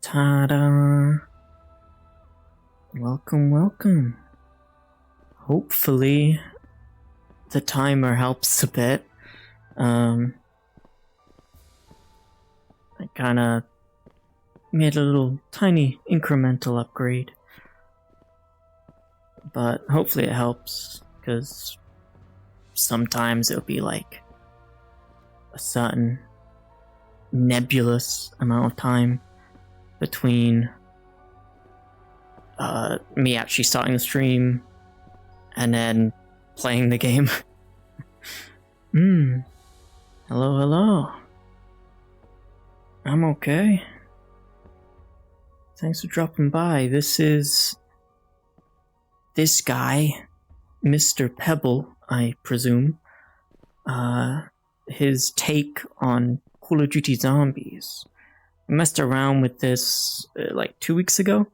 Ta-da! Welcome, welcome. Hopefully, the timer helps a bit. I kinda made a little tiny incremental upgrade. But hopefully it helps, because sometimes it'll be like a certain nebulous amount of time between me actually starting the stream and then playing the game. Hello, hello. I'm okay. Thanks for dropping by. This is this guy, Mr. Pebble, I presume. His take on Call of Duty Zombies. I messed around with this like 2 weeks ago,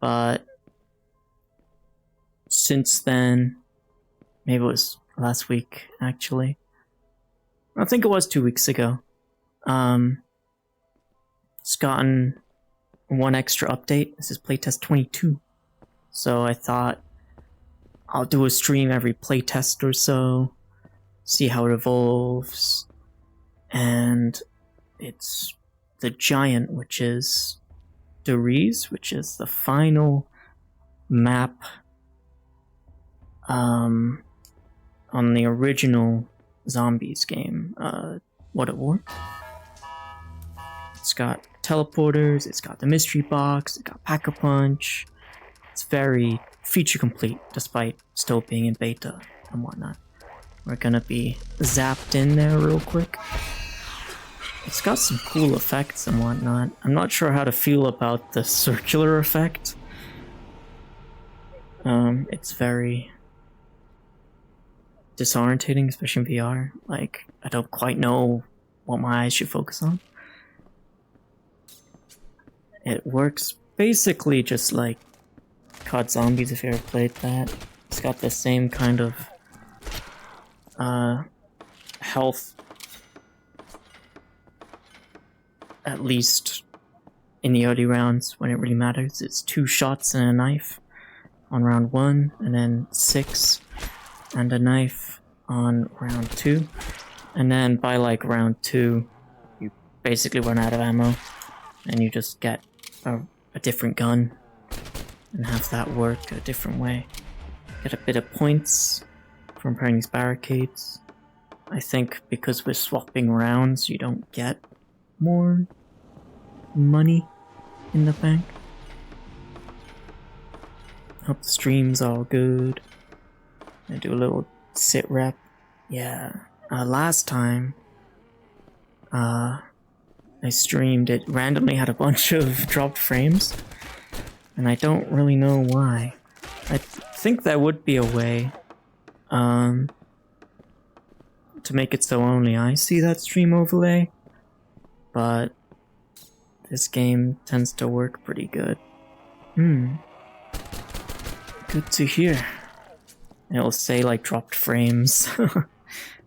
but since then, maybe it was last week actually. I think it was 2 weeks ago. It's gotten one extra update. This is Playtest 22. So I thought I'll do a stream every playtest or so, see how it evolves, and it's the Giant, which is Deriz, which is the final map on the original Zombies game, What It War. It's got teleporters, it's got the mystery box, it's got Pack-a-Punch. It's very feature complete, despite still being in beta and whatnot. We're gonna be zapped in there real quick. It's got some cool effects and whatnot. I'm not sure how to feel about the circular effect. It's very disorientating, especially in VR. Like, I don't quite know what my eyes should focus on. It works basically just like COD Zombies, if you ever played that. It's got the same kind of health, at least in the early rounds when it really matters. It's 2 shots and a knife on round 1, and then 6 and a knife on round 2. And then by like round 2, you basically run out of ammo, and you just get a different gun and have that work a different way. Get a bit of points from repairing these barricades. I think because we're swapping rounds, you don't get more money in the bank. Hope the stream's all good. I do a little sit rep. Yeah, last time I streamed, it randomly had a bunch of dropped frames, and I don't really know why. I think there would be a way to make it so only I see that stream overlay, but this game tends to work pretty good. Good to hear. It'll say like dropped frames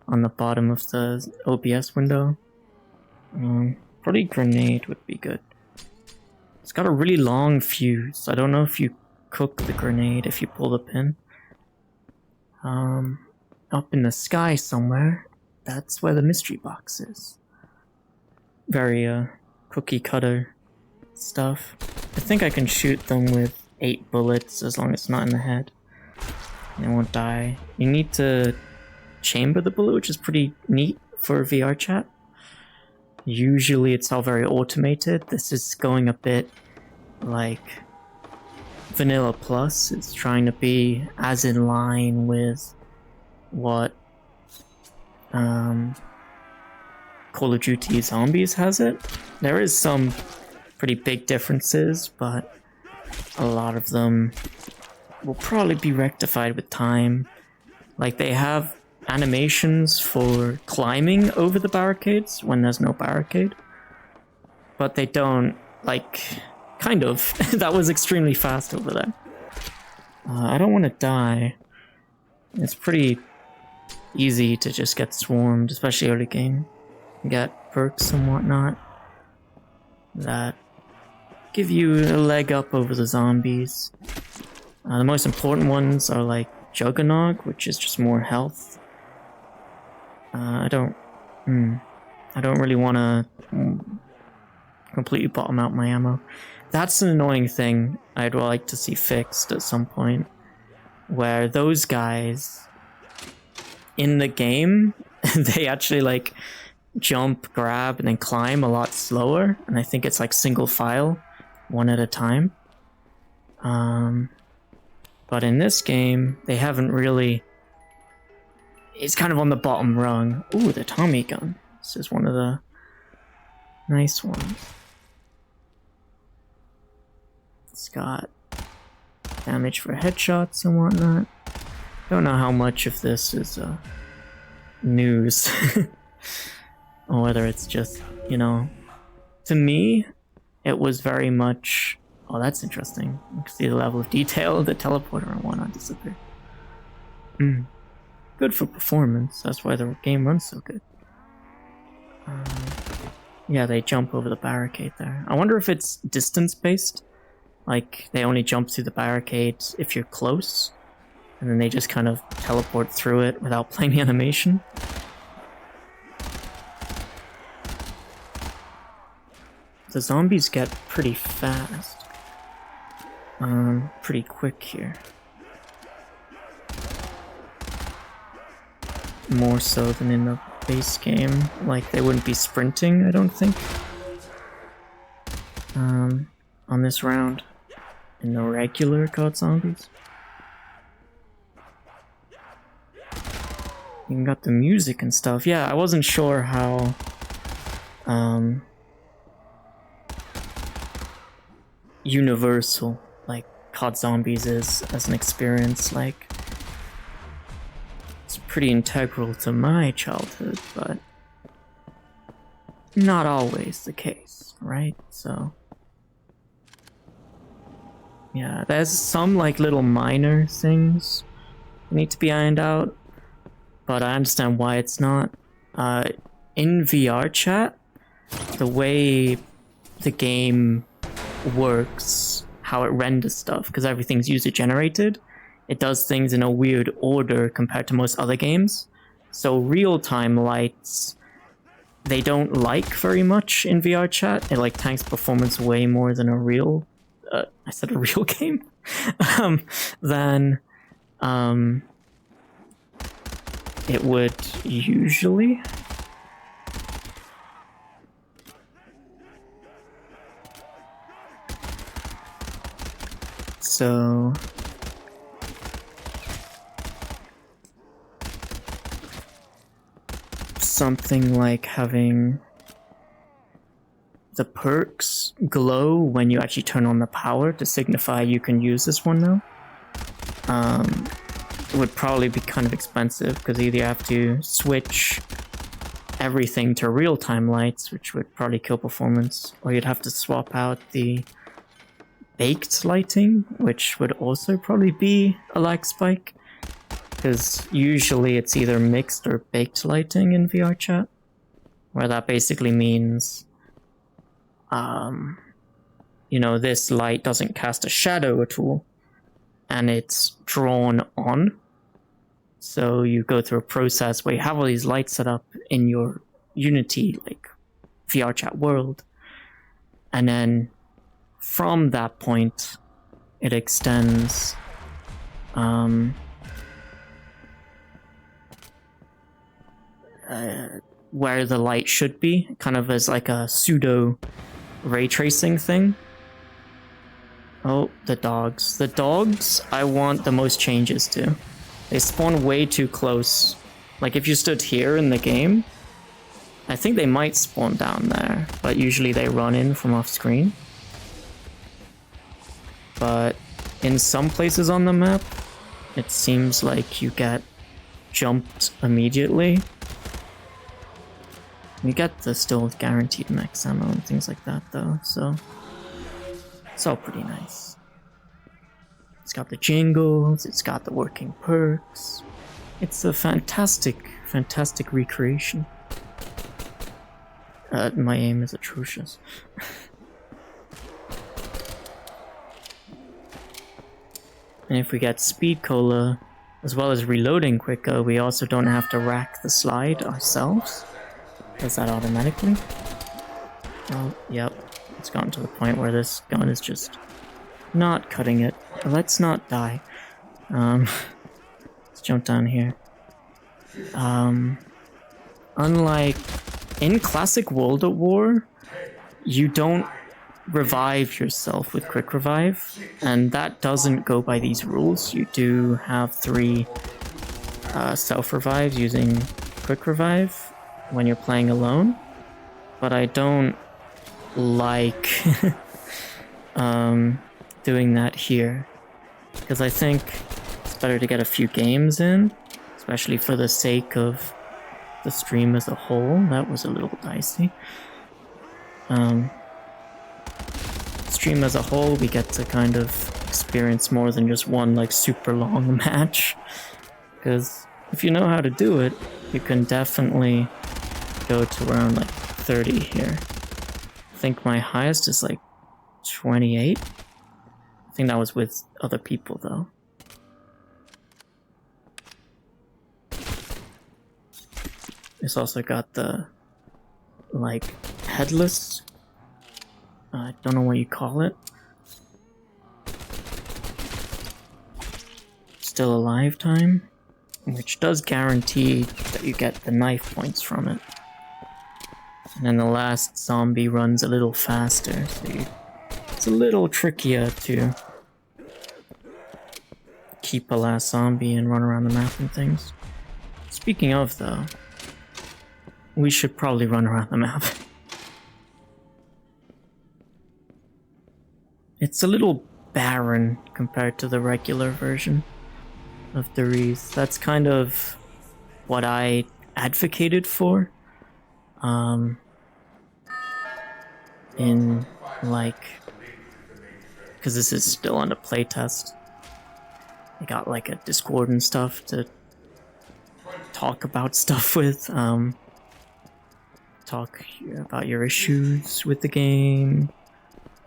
on the bottom of the OBS window. Probably grenade would be good. It's got a really long fuse. I don't know if you cook the grenade if you pull the pin. Up in the sky somewhere, that's where the mystery box is. Very cookie cutter stuff. I think I can shoot them with 8 bullets as long as it's not in the head. They won't die. You need to chamber the bullet, which is pretty neat for VRChat. Usually it's all very automated. This is going a bit like Vanilla Plus. It's trying to be as in line with what Call of Duty Zombies has it. There is some pretty big differences, but a lot of them will probably be rectified with time. Like, they have animations for climbing over the barricades when there's no barricade, but they don't, like, kind of. That was extremely fast over there. I don't want to die. It's pretty easy to just get swarmed, especially early game. Get perks and whatnot that give you a leg up over the zombies. The most important ones are like Juggernog, which is just more health. I don't really want to completely bottom out my ammo. That's an annoying thing I'd like to see fixed at some point, where those guys in the game, they actually like jump, grab, and then climb a lot slower, and I think it's like single file, one at a time. But in this game, they haven't really... It's kind of on the bottom rung. Ooh, the Tommy gun. This is one of the nice ones. It's got damage for headshots and whatnot. Don't know how much of this is news. Or whether it's just, you know... To me, it was very much... Oh, that's interesting. You can see the level of detail of the teleporter and whatnot disappear. Good for performance. That's why the game runs so good. Yeah, they jump over the barricade there. I wonder if it's distance-based. Like, they only jump through the barricade if you're close, and then they just kind of teleport through it without playing the animation. The zombies get pretty fast. Pretty quick here. More so than in the base game. Like, they wouldn't be sprinting, I don't think. On this round. In the regular COD zombies. You got the music and stuff. Yeah, I wasn't sure how... universal, like, COD Zombies is as an experience. Like, it's pretty integral to my childhood, but not always the case, right? So... yeah, there's some like little minor things that need to be ironed out, but I understand why it's not. In VRChat, the way the game works, how it renders stuff, because everything's user generated, it does things in a weird order compared to most other games. So real-time lights, they don't like very much in VRChat. It like tanks performance way more than a real I said a real game, than it would usually. So something like having the perks glow when you actually turn on the power to signify you can use this one now. It would probably be kind of expensive because either you have to switch everything to real-time lights, which would probably kill performance, or you'd have to swap out the baked lighting, which would also probably be a lag spike, because usually it's either mixed or baked lighting in VRChat, where that basically means you know, this light doesn't cast a shadow at all, and it's drawn on. So you go through a process where you have all these lights set up in your Unity, like, VRChat world, and then from that point, it extends where the light should be, kind of as like a pseudo ray tracing thing. Oh, the dogs. The dogs, I want the most changes to. They spawn way too close. Like, if you stood here in the game, I think they might spawn down there, but usually they run in from off screen. But in some places on the map, it seems like you get jumped immediately. You get the still guaranteed max ammo and things like that though, so it's all pretty nice. It's got the jingles, it's got the working perks. It's a fantastic, fantastic recreation. My aim is atrocious. And if we get speed cola, as well as reloading quicker, we also don't have to rack the slide ourselves. Does that automatically? Oh, yep. It's gotten to the point where this gun is just not cutting it. Let's not die. Let's jump down here. Unlike in classic World at War, you don't revive yourself with quick revive, and that doesn't go by these rules. You do have 3 self revives using quick revive when you're playing alone, but I don't like doing that here because I think it's better to get a few games in, especially for the sake of the stream as a whole. That was a little dicey. Stream as a whole, we get to kind of experience more than just one like super long match, because if you know how to do it, you can definitely go to around like 30 here. I think my highest is like 28. I think that was with other people though. It's also got the like headless, I don't know what you call it. Still alive time, which does guarantee that you get the knife points from it. And then the last zombie runs a little faster, so it's a little trickier to keep a last zombie and run around the map and things. Speaking of though, we should probably run around the map. It's a little barren compared to the regular version of the Wreath. That's kind of what I advocated for. In like, because this is still on the playtest. I got like a Discord and stuff to talk about stuff with. Talk about your issues with the game,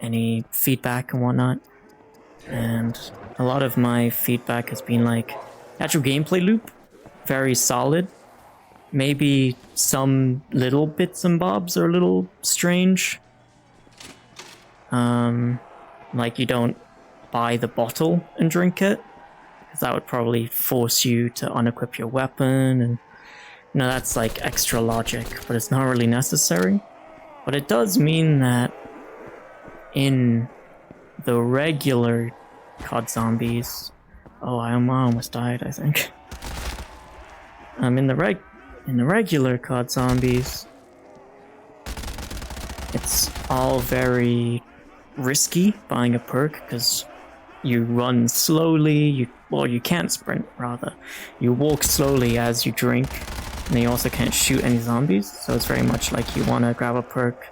any feedback and whatnot. And a lot of my feedback has been like, actual gameplay loop, very solid. Maybe some little bits and bobs are a little strange. Like you don't buy the bottle and drink it, because that would probably force you to unequip your weapon, and you know, that's like extra logic, but it's not really necessary. But it does mean that in the regular COD zombies, oh, I almost died, I think. In the regular COD zombies, it's all very risky buying a perk, because you run slowly, you can't sprint, rather. You walk slowly as you drink, and you also can't shoot any zombies, so it's very much like you want to grab a perk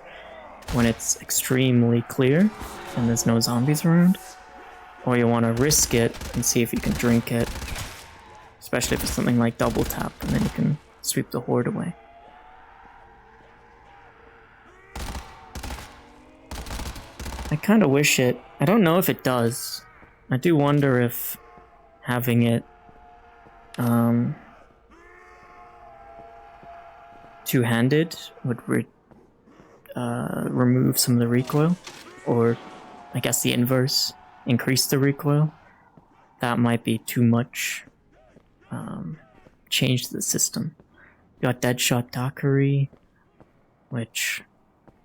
when it's extremely clear and there's no zombies around, or you want to risk it and see if you can drink it, especially if it's something like double tap, and then you can sweep the horde away. I kind of wish it, I don't know if it does. I do wonder if having it two-handed would remove some of the recoil, or I guess the inverse, increase the recoil. That might be too much change to the system. You got Deadshot Dockery, which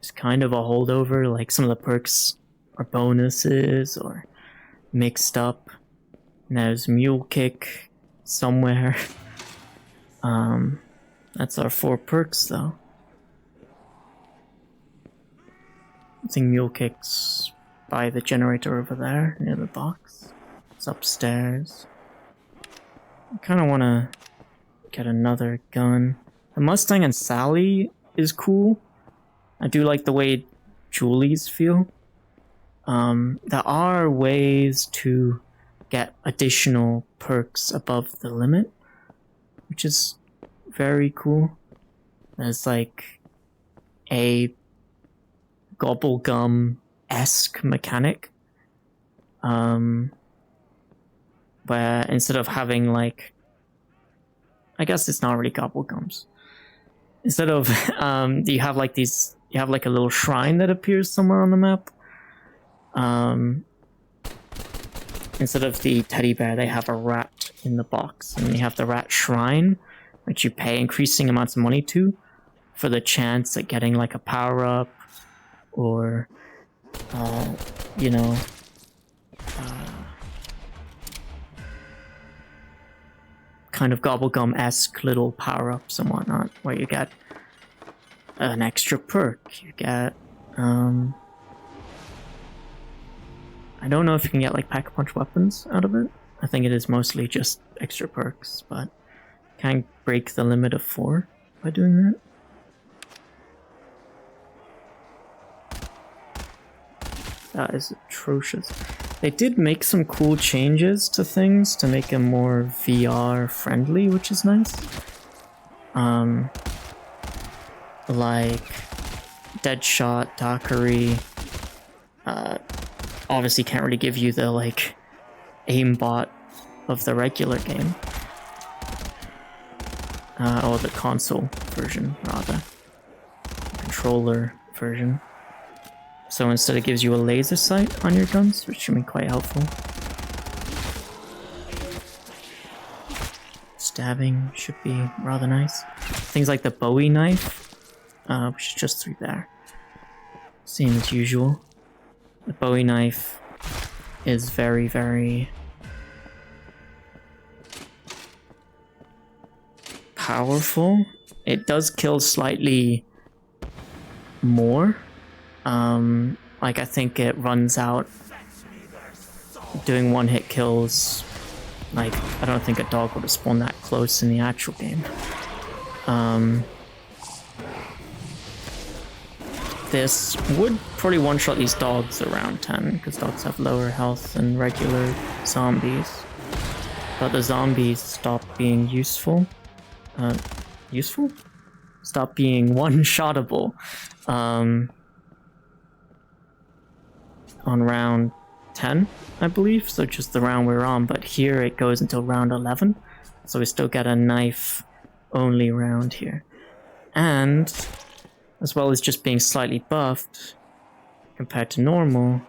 is kind of a holdover, like some of the perks are bonuses or mixed up. And there's Mule Kick somewhere. That's our 4 perks though. I think Mule Kick's by the generator over there, near the box. It's upstairs. I kind of want to get another gun. The Mustang and Sally is cool. I do like the way Julies feel. There are ways to get additional perks above the limit, which is very cool. There's like a Gobblegum-esque mechanic where instead of having like, I guess it's not really gobblegums. Instead of you have like these, you have like a little shrine that appears somewhere on the map. Instead of the teddy bear, they have a rat in the box, and you have the rat shrine, which you pay increasing amounts of money to, for the chance at getting like a power up, or you know, kind of gobblegum-esque little power-ups and whatnot, where you get an extra perk, you get, I don't know if you can get like pack-a-punch weapons out of it. I think it is mostly just extra perks, but can't break the limit of 4 by doing that. That is atrocious. They did make some cool changes to things to make them more VR friendly, which is nice. Like Deadshot, Dockery, obviously can't really give you the like aimbot of the regular game. Or the console version, rather. Controller version. So instead it gives you a laser sight on your guns, which should be quite helpful. Stabbing should be rather nice. Things like the Bowie knife, which is just through there. Same as usual. The Bowie knife is very, very powerful. It does kill slightly more. Like I think it runs out doing one-hit kills. Like, I don't think a dog would have spawned that close in the actual game. This would probably one-shot these dogs around 10, because dogs have lower health than regular zombies. But the zombies stop being useful. Useful? Stop being one-shottable. On round 10, I believe, so just the round we're on, but here it goes until round 11, so we still get a knife only round here. And as well as just being slightly buffed compared to normal,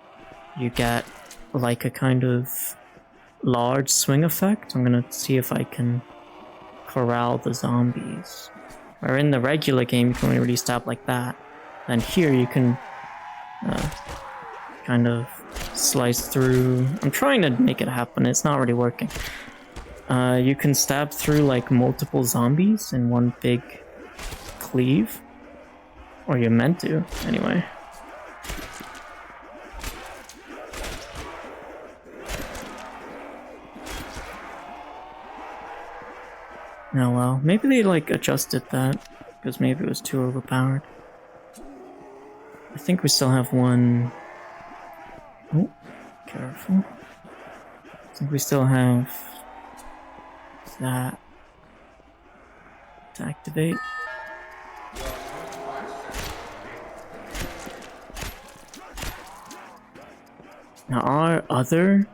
you get like a kind of large swing effect. I'm gonna see if I can corral the zombies. Where in the regular game you can only really stab like that, and here you can kind of slice through. I'm trying to make it happen, it's not really working. You can stab through like multiple zombies in one big cleave. Or you're meant to, anyway. Oh well, maybe they like adjusted that, because maybe it was too overpowered. I think we still have one. Oh, careful. I think we still have that to activate. Now our other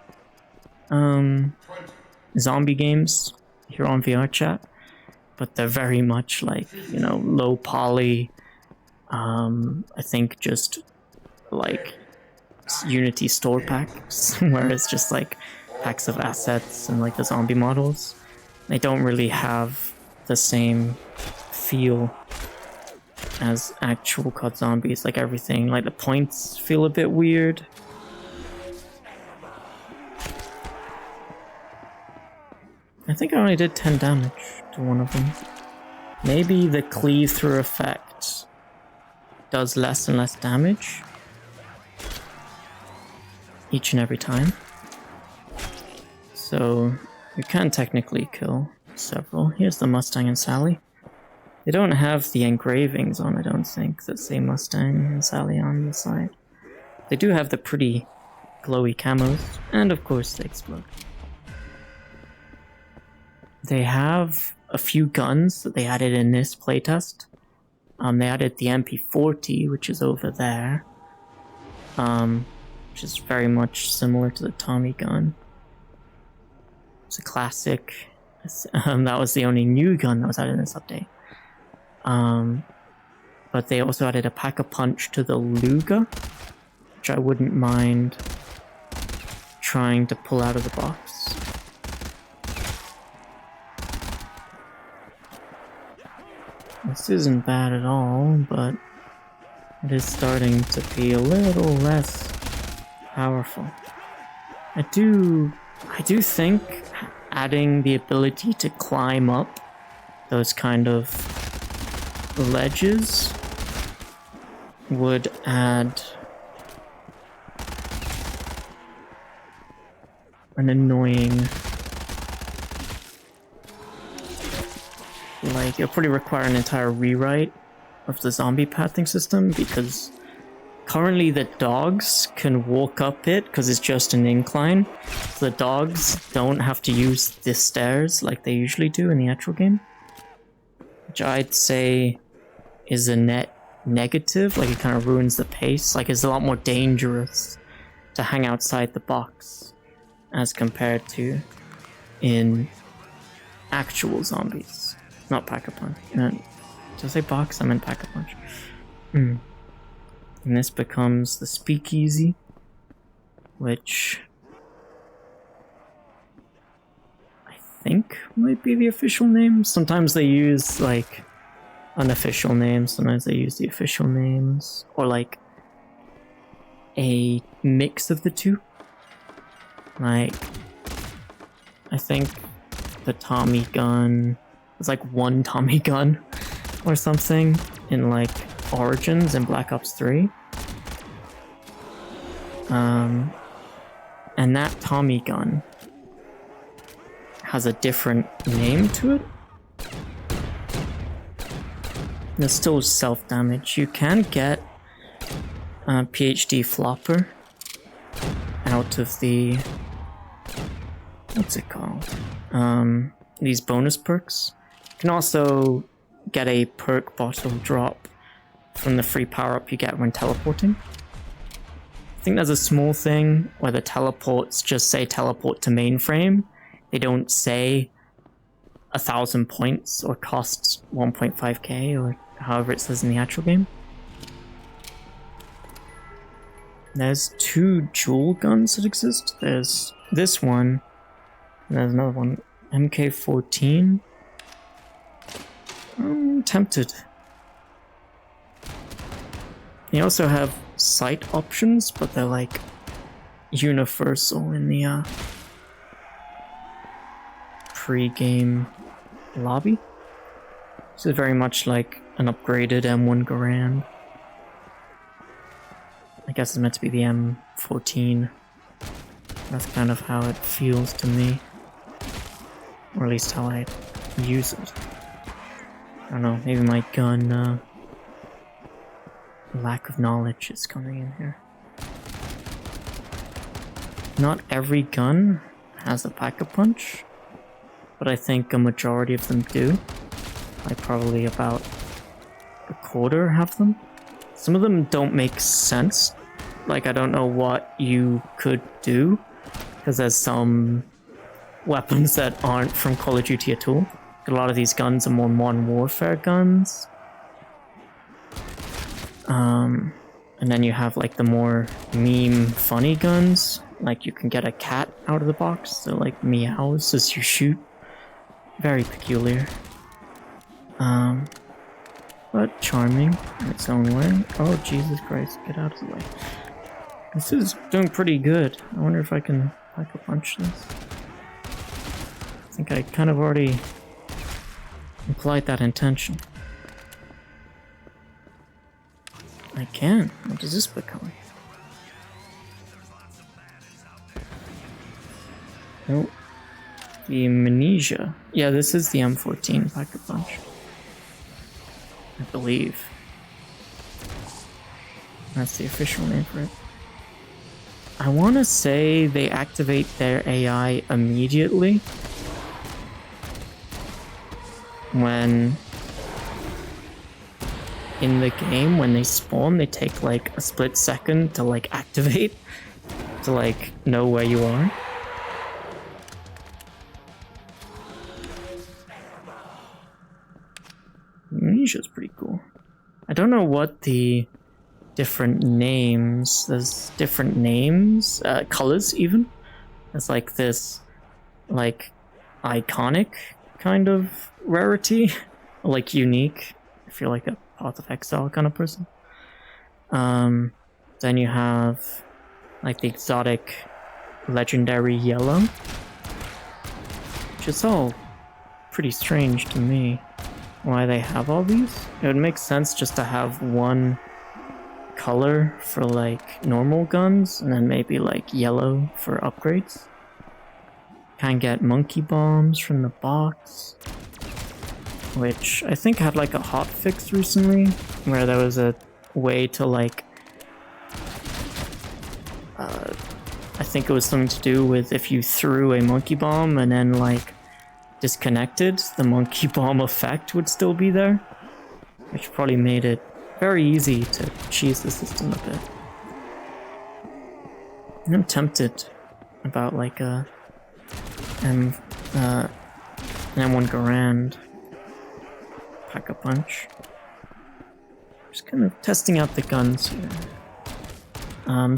zombie games here on VRChat, but they're very much like, you know, low poly, I think just like Unity store packs, where it's just like packs of assets and like the zombie models. They don't really have the same feel as actual COD zombies. Like everything, like the points feel a bit weird. I think I only did 10 damage to one of them. Maybe the cleave through effect does less and less damage each and every time. So you can technically kill several. Here's the Mustang and Sally. They don't have the engravings on, I don't think, that say Mustang and Sally on the side. They do have the pretty glowy camos, and of course they explode. They have a few guns that they added in this playtest. They added the MP40, which is over there, which is very much similar to the Tommy gun. It's a classic. That was the only new gun that was added in this update. But they also added a Pack-a-Punch to the Luger, which I wouldn't mind trying to pull out of the box. This isn't bad at all, but it is starting to be a little less powerful. I do think adding the ability to climb up those kind of ledges would add an annoying, like, it'll probably require an entire rewrite of the zombie pathing system, because currently the dogs can walk up it because it's just an incline. So the dogs don't have to use the stairs like they usually do in the actual game, which I'd say is a net negative. Like, it kind of ruins the pace. Like, it's a lot more dangerous to hang outside the box as compared to in actual zombies. Not Pack-a-Punch. Did I say box? I meant Pack-a-Punch. And this becomes the speakeasy, which I think might be the official name. Sometimes they use like unofficial names, sometimes they use the official names, or like a mix of the two. Like, I think the Tommy gun was like one Tommy gun or something in like Origins and Black Ops 3. And that Tommy gun has a different name to it. There's still self-damage. You can get a PhD flopper out of the... what's it called? These bonus perks. You can also get a perk bottle drop from the free power-up you get when teleporting. I think there's a small thing where the teleports just say teleport to mainframe. They don't say 1,000 points or costs 1.5k or however it says in the actual game. There's 2 dual guns that exist. There's this one, and there's another one, MK14. I'm tempted. You also have sight options, but they're like universal in the pre-game lobby. So very much like an upgraded M1 Garand. I guess it's meant to be the M14. That's kind of how it feels to me. Or at least how I use it. I don't know, maybe my gun lack of knowledge is coming in here. Not every gun has a Pack-a-Punch, but I think a majority of them do. Like probably about a quarter have them. Some of them don't make sense. Like, I don't know what you could do, because there's some weapons that aren't from Call of Duty at all. A lot of these guns are more Modern Warfare guns. And then you have like the more meme funny guns. Like, you can get a cat out of the box, so like meows as you shoot. Very peculiar. But charming in its own way. Oh, Jesus Christ, get out of the way. This is doing pretty good. I wonder if I can Pack-a-Punch this. I think I kind of already implied that intention. I can. What does this become? Oh. The Amnesia. Yeah, this is the M14 Pack-a-Punch. I believe. That's the official name for it. I want to say they activate their AI immediately when in the game, when they spawn, they take like a split second to like activate, to like know where you are. don't know what the different names. There's different names, colors even. It's like this, like, iconic kind of rarity, like unique, if you're like a Path of Exile kind of person. Then you have like the exotic legendary yellow, which is all pretty strange to me why they have all these. It would make sense just to have one color for like normal guns and then maybe like yellow for upgrades. Can get monkey bombs from the box, which I think had like a hotfix recently where there was a way to like I think it was something to do with if you threw a monkey bomb and then like disconnected, the monkey bomb effect would still be there, which probably made it very easy to cheese the system a bit. I'm tempted about like an M1 Garand Pack-a-Punch. Just kind of testing out the guns here.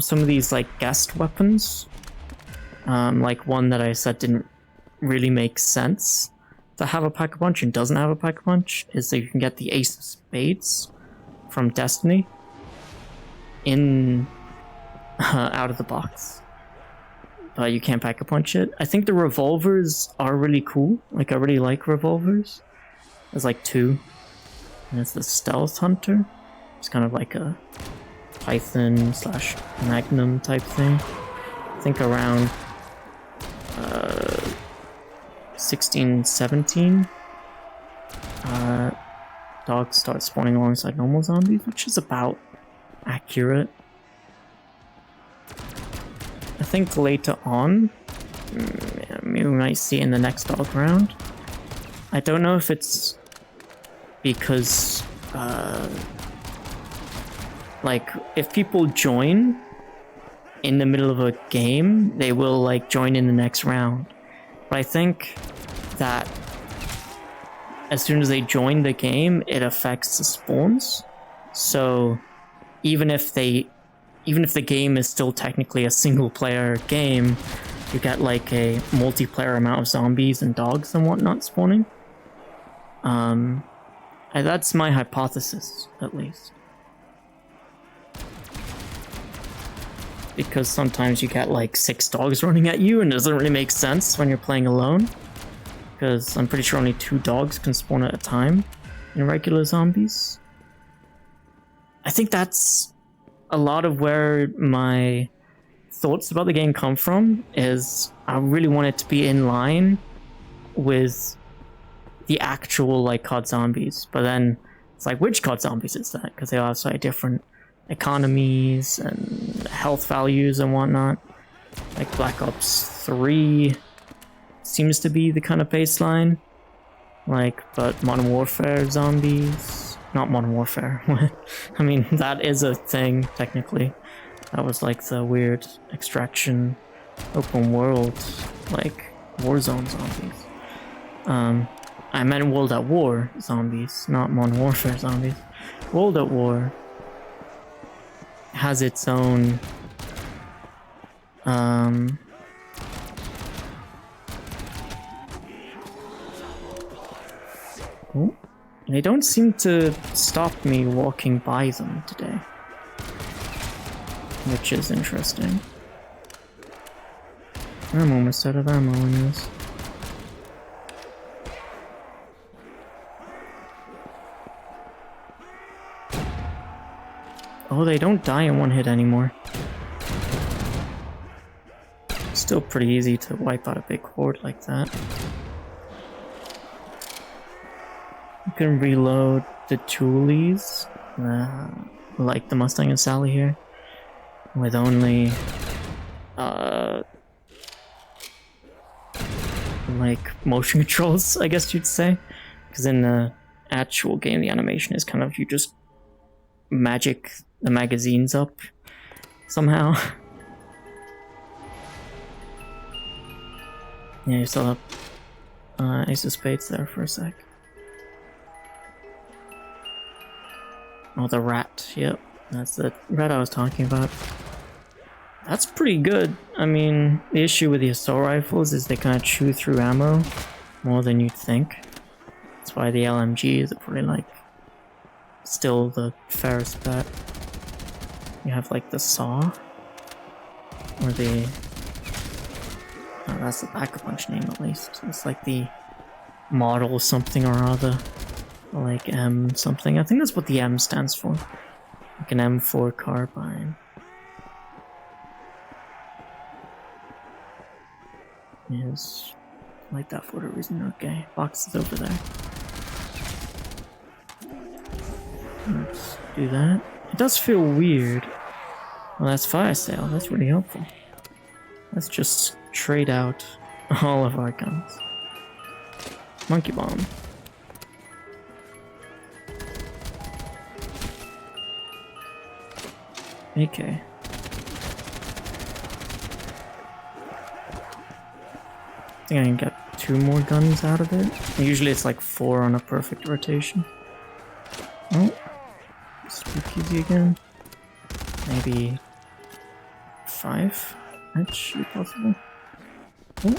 Some of these like guest weapons, like one that I said didn't really make sense to have a Pack-a-Punch and doesn't have a Pack-a-Punch, is that you can get the Ace of Spades from Destiny in out of the box, but you can't Pack-a-Punch it. I think the revolvers are really cool. Like I really like revolvers. There's like two, and it's the Stealth Hunter. It's kind of like a Python slash Magnum type thing. I think around 16, 17, dogs start spawning alongside normal zombies, which is about accurate. I think later on, we might see in the next dog round. I don't know if it's because like if people join in the middle of a game, they will like join in the next round. But I think that as soon as they join the game, it affects the spawns. So even if the game is still technically a single player game, you get like a multiplayer amount of zombies and dogs and whatnot spawning. That's my hypothesis, at least. Because sometimes you get like 6 dogs running at you and it doesn't really make sense when you're playing alone. Because I'm pretty sure only 2 dogs can spawn at a time in regular zombies. I think that's a lot of where my thoughts about the game come from, is I really want it to be in line with the actual like COD Zombies. But then it's like, which COD Zombies is that? Because they all have slightly different economies and health values and whatnot. Like Black Ops 3 seems to be the kind of baseline. Like, but Modern Warfare zombies, not Modern Warfare. I mean, that is a thing technically. That was like the weird extraction, open world, like Warzone zombies. I meant World at War zombies, not Modern Warfare zombies. World at War has its own oh, they don't seem to stop me walking by them today, which is interesting. I'm almost out of ammo in this. Oh, they don't die in one hit anymore. Still pretty easy to wipe out a big horde like that. You can reload the toolies, like the Mustang and Sally here, with only like motion controls, I guess you'd say. Because in the actual game, the animation is kind of, you just magic the magazines up somehow. Yeah, you still have Ace of Spades there for a sec. Oh, the rat. Yep, that's the rat I was talking about. That's pretty good. I mean, the issue with the assault rifles is they kind of chew through ammo more than you'd think. That's why the LMG is probably like still the fairest bet. You have like the saw, or the... Oh, that's the Pack-a-Punch name at least. It's like the model something or other. Like M something. I think that's what the M stands for. Like an M4 carbine. Yes. Like that for whatever reason. Okay. Box is over there. Let's do that. It does feel weird. Well, that's fire sale. That's really helpful. Let's just trade out all of our guns. Monkey bomb. Okay. I think I can get 2 more guns out of it. Usually it's like 4 on a perfect rotation. Oh. Speakeasy again. Maybe 5? That should be possible. Oh.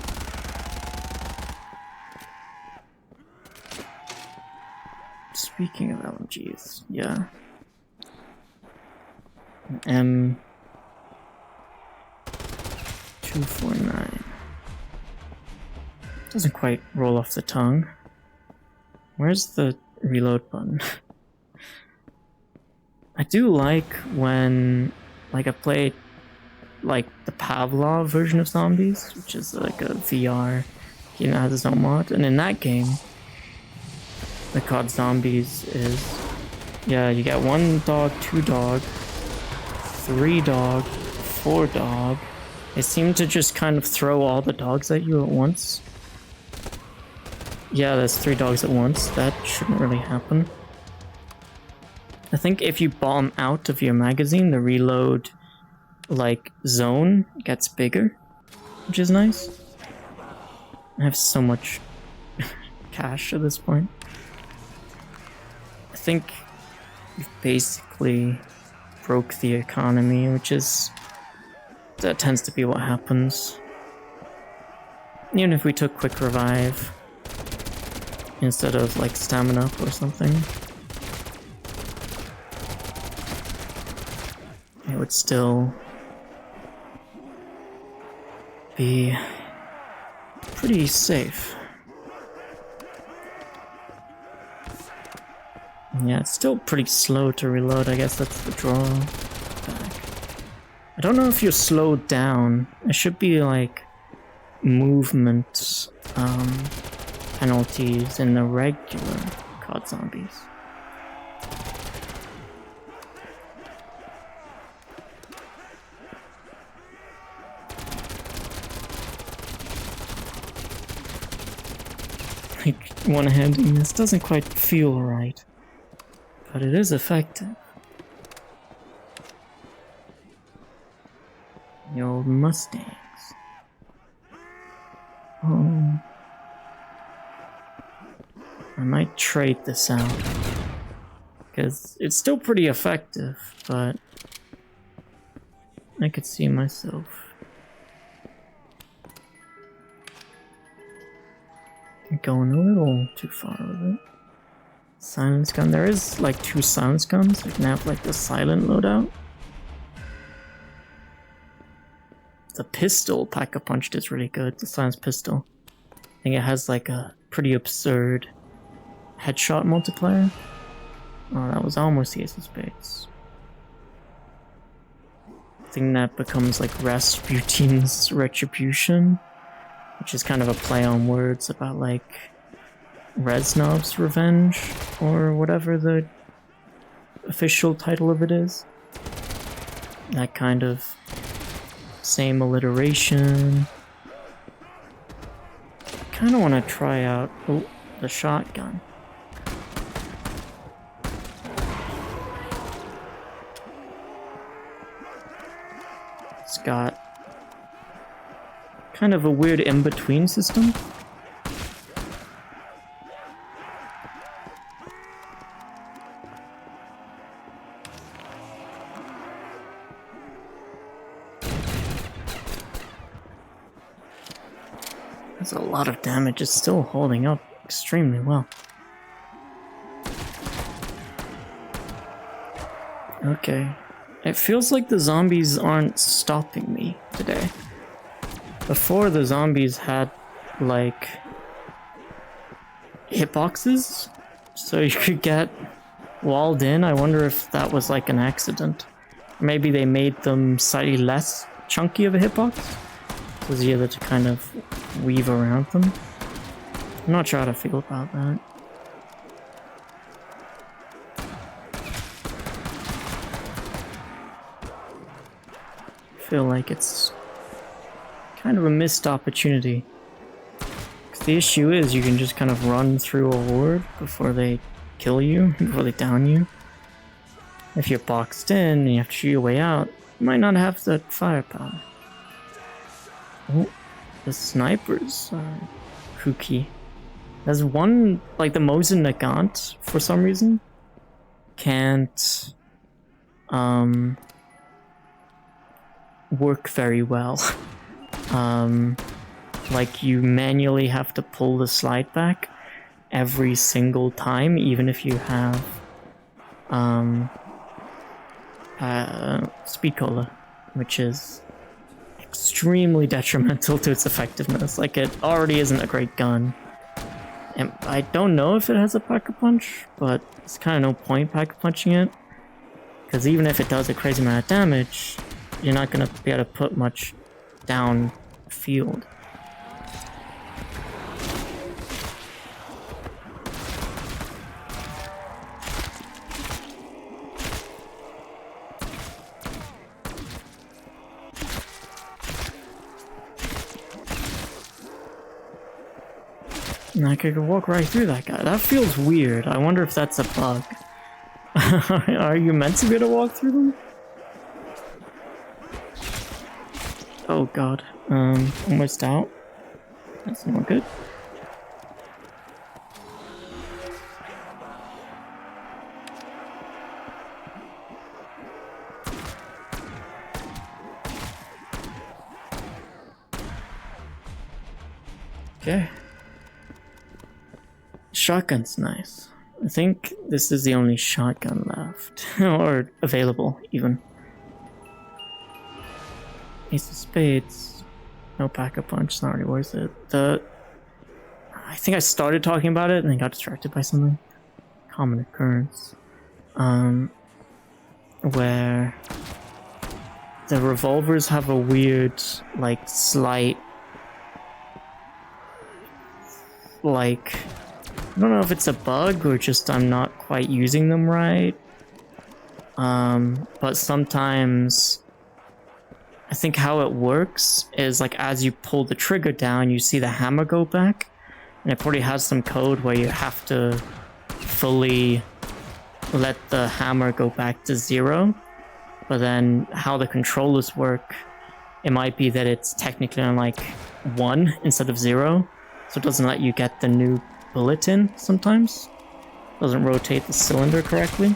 Speaking of LMGs, yeah. M249. Doesn't quite roll off the tongue. Where's the reload button? I do like when, like, I played like the Pavlov version of Zombies, which is like a VR, you know, has its own mod, and in that game, the COD Zombies is, yeah, you get 1 dog, 2 dog, 3 dog, 4 dog. They seem to just kind of throw all the dogs at you at once. Yeah, there's 3 dogs at once. That shouldn't really happen. I think if you bomb out of your magazine, the reload like zone gets bigger, which is nice. I have so much cash at this point. I think we've basically broke the economy, which is, that tends to be what happens. Even if we took quick revive instead of like stamina up or something, it would still be pretty safe. Yeah, it's still pretty slow to reload. I guess that's the drawback. I don't know if you're slowed down. It should be like movement penalties in the regular COD Zombies. Like, one-handing this doesn't quite feel right, but it is effective. The old Mustangs. Oh. I might trade this out, because it's still pretty effective, but I could see myself going a little too far with it. Silence gun. There is like 2 silence guns. You can have like the silent loadout. The pistol Pack-a-Punch is really good. The silence pistol. I think it has like a pretty absurd headshot multiplier. Oh, that was almost the Ace of Spades. I think that becomes like Rasputin's Retribution, which is kind of a play on words about like Reznov's Revenge, or whatever the official title of it is. That kind of same alliteration. I kind of want to try out the shotgun. It's got kind of a weird in-between system. That's a lot of damage. It's still holding up extremely well. Okay. It feels like the zombies aren't stopping me today. Before, the zombies had, like, hitboxes, so you could get walled in. I wonder if that was like an accident. Maybe they made them slightly less chunky of a hitbox, so it's easier to kind of weave around them. I'm not sure how to feel about that. I feel like it's kind of a missed opportunity. Because the issue is you can just kind of run through a horde before they kill you, before they down you. If you're boxed in and you have to shoot your way out, you might not have the firepower. Oh, the snipers are kooky. There's one, like the Mosin Nagant, for some reason, can't work very well. Like you manually have to pull the slide back every single time, even if you have speed cola, which is extremely detrimental to its effectiveness. Like, it already isn't a great gun. And I don't know if it has a pack-a-punch, but it's kind of no point pack-a-punching it. Because even if it does a crazy amount of damage, you're not going to be able to put much down field. And I could walk right through that guy. That feels weird. I wonder if that's a bug. Are you meant to be able to walk through them? Oh god. Almost out. That's not good. Okay. Shotgun's nice. I think this is the only shotgun left. Or available, even. Ace of Spades. No pack-a-punch, not really worth it. I think I started talking about it and then got distracted by something. Common occurrence. Where the revolvers have a weird, like, slight, like, I don't know if it's a bug or just I'm not quite using them right. But sometimes I think how it works is, like, as you pull the trigger down, you see the hammer go back, and it probably has some code where you have to fully let the hammer go back to 0. But then how the controllers work, it might be that it's technically on like 1 instead of 0, so it doesn't let you get the new bullet in sometimes. Doesn't rotate the cylinder correctly.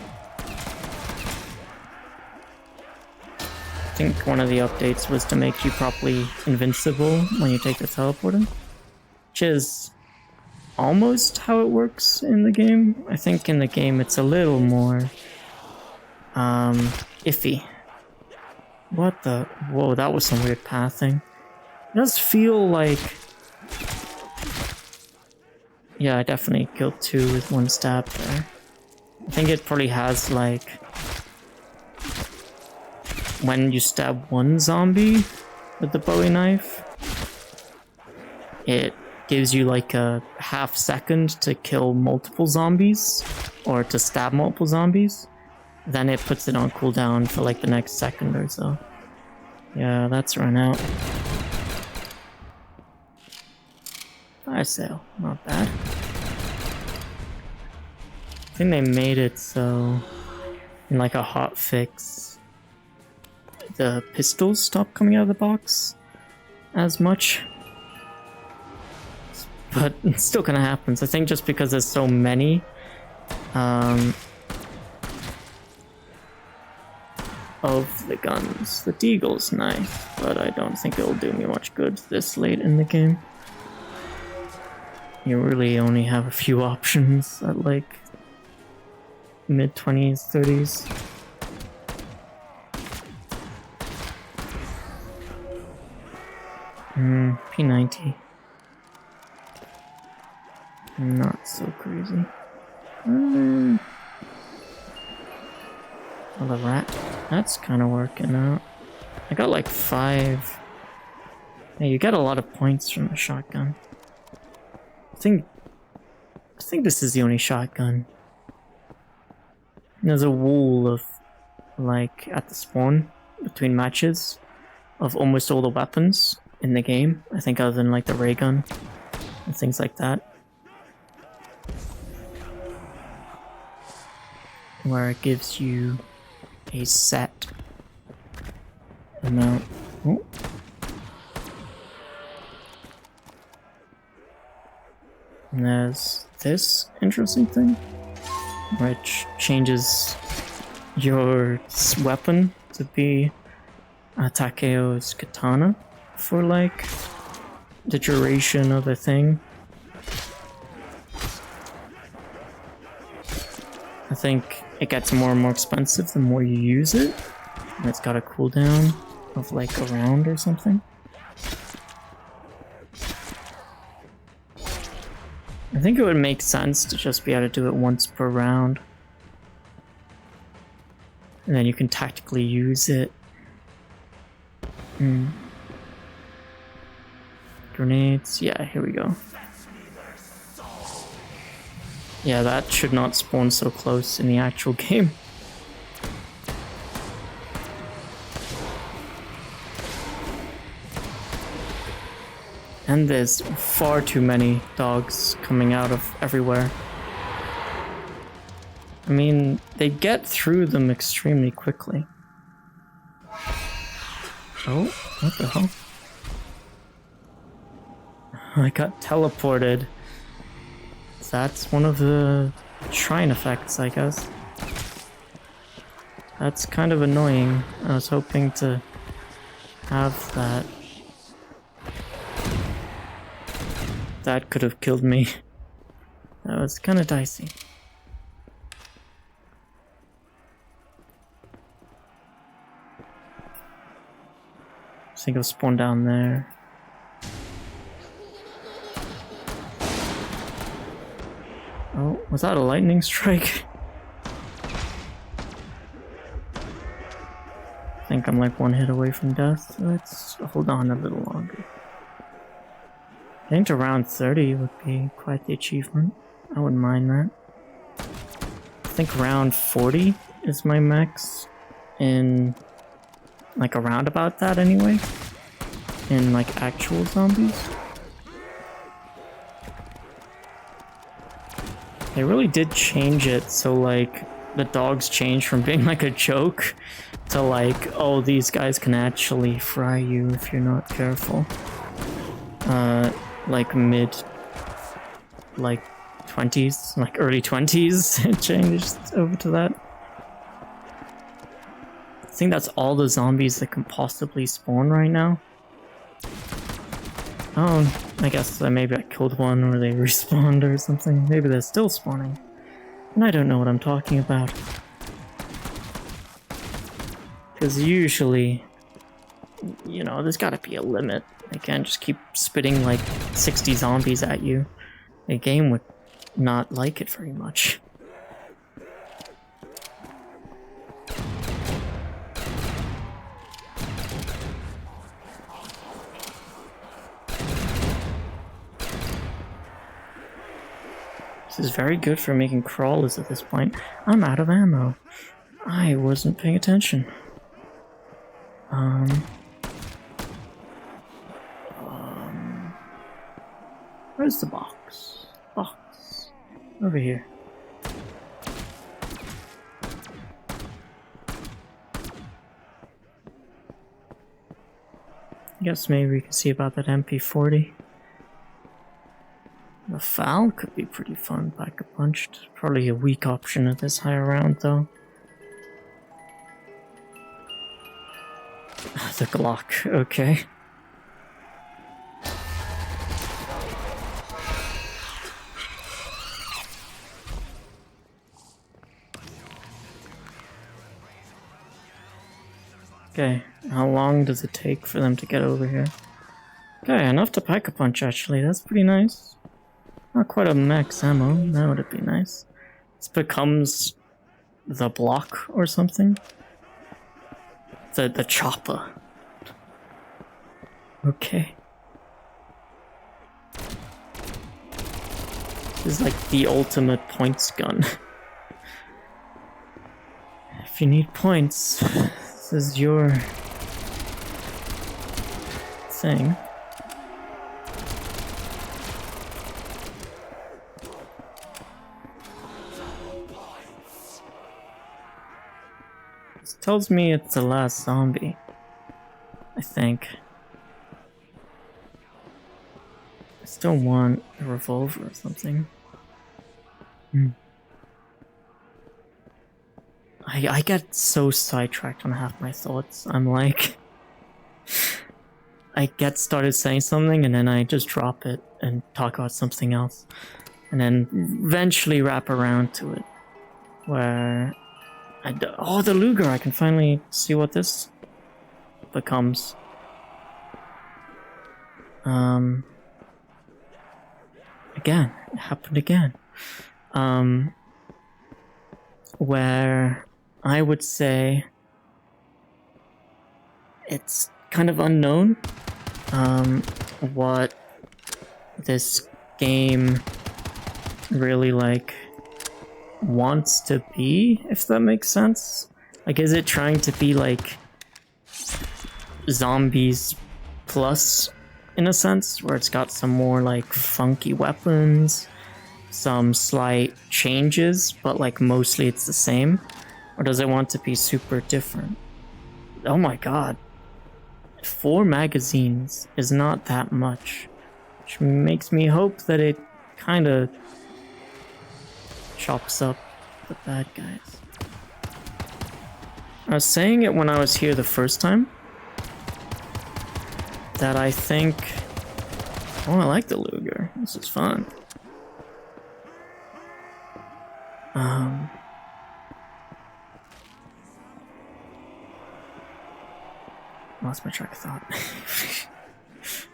I think one of the updates was to make you properly invincible when you take the teleporter, which is almost how it works in the game. I think in the game it's a little more iffy. What the? Whoa, that was some weird pathing. It does feel like... Yeah, I definitely killed 2 with 1 stab there. I think it probably has, like... When you stab 1 zombie with the Bowie knife, it gives you like a half second to kill multiple zombies, or to stab multiple zombies. Then it puts it on cooldown for like the next second or so. Yeah, that's run out. Fire sale, not bad. I think they made it so in like a hot fix, the pistols stop coming out of the box as much. But it still kind of happens. I think just because there's so many, of the guns. The Deagle's nice, but I don't think it'll do me much good this late in the game. you really only have a few options at like mid-20s, 30s. P90. Not so crazy. Well, the rat. That's kind of working out. I got like 5. Yeah, you get a lot of points from the shotgun. I think this is the only shotgun. There's a wall of, like, at the spawn between matches of almost all the weapons in the game. I think other than like the ray gun and things like that. Where it gives you a set amount. Oh. And there's this interesting thing, which changes your weapon to be Takeo's katana for like the duration of the thing. I think it gets more and more expensive the more you use it, and it's got a cooldown of like a round or something. I think it would make sense to just be able to do it once per round. And then you can tactically use it. Grenades. Yeah, here we go. Yeah, that should not spawn so close in the actual game. And there's far too many dogs coming out of everywhere. I mean, they get through them extremely quickly. Oh, what the hell? I got teleported. That's one of the shrine effects, I guess. That's kind of annoying. I was hoping to have that. That could have killed me. That was kind of dicey. I think I'll spawn down there. Oh, was that a lightning strike? I think I'm like one hit away from death. Let's hold on a little longer. I think around 30 would be quite the achievement. I wouldn't mind that. I think around 40 is my max in like around about that anyway. In like actual zombies. They really did change it so like the dogs changed from being like a joke to like, oh, these guys can actually fry you if you're not careful. Like mid, like 20s, like early 20s, it changed over to that. I think that's all the zombies that can possibly spawn right now. Oh, I guess maybe I killed one or they respawned or something. Maybe they're still spawning. And I don't know what I'm talking about. Because usually, you know, there's gotta be a limit. They can't just keep spitting like 60 zombies at you. The game would not like it very much. This is very good for making crawlers at this point. I'm out of ammo. I wasn't paying attention. Where's the box? Box. Over here. I guess maybe we can see about that MP40. The FAL could be pretty fun, pack-a-punched. Probably a weak option at this higher round, though. The Glock, okay. Okay, how long does it take for them to get over here? Okay, enough to pack a punch actually, that's pretty nice. Not quite a max ammo, that would be nice. This becomes the block or something? The chopper. Okay. This is like the ultimate points gun. If you need points, this is your thing. This tells me it's the last zombie, I think. I still want a revolver or something. I get so sidetracked on half my thoughts. I'm like... I get started saying something and then I just drop it and talk about something else. And then eventually wrap around to it. Where... oh, the Luger! I can finally see what this becomes. Again. It happened again. Where... I would say it's kind of unknown what this game really like wants to be, if that makes sense. Like, is it trying to be like Zombies Plus in a sense, where it's got some more like funky weapons, some slight changes, but like mostly it's the same? Or does it want to be super different? Oh my god. 4 magazines is not that much. Which makes me hope that it kind of chops up the bad guys. I was saying it when I was here the first time. That I think... oh, I like the Luger. This is fun. Lost my track of thought.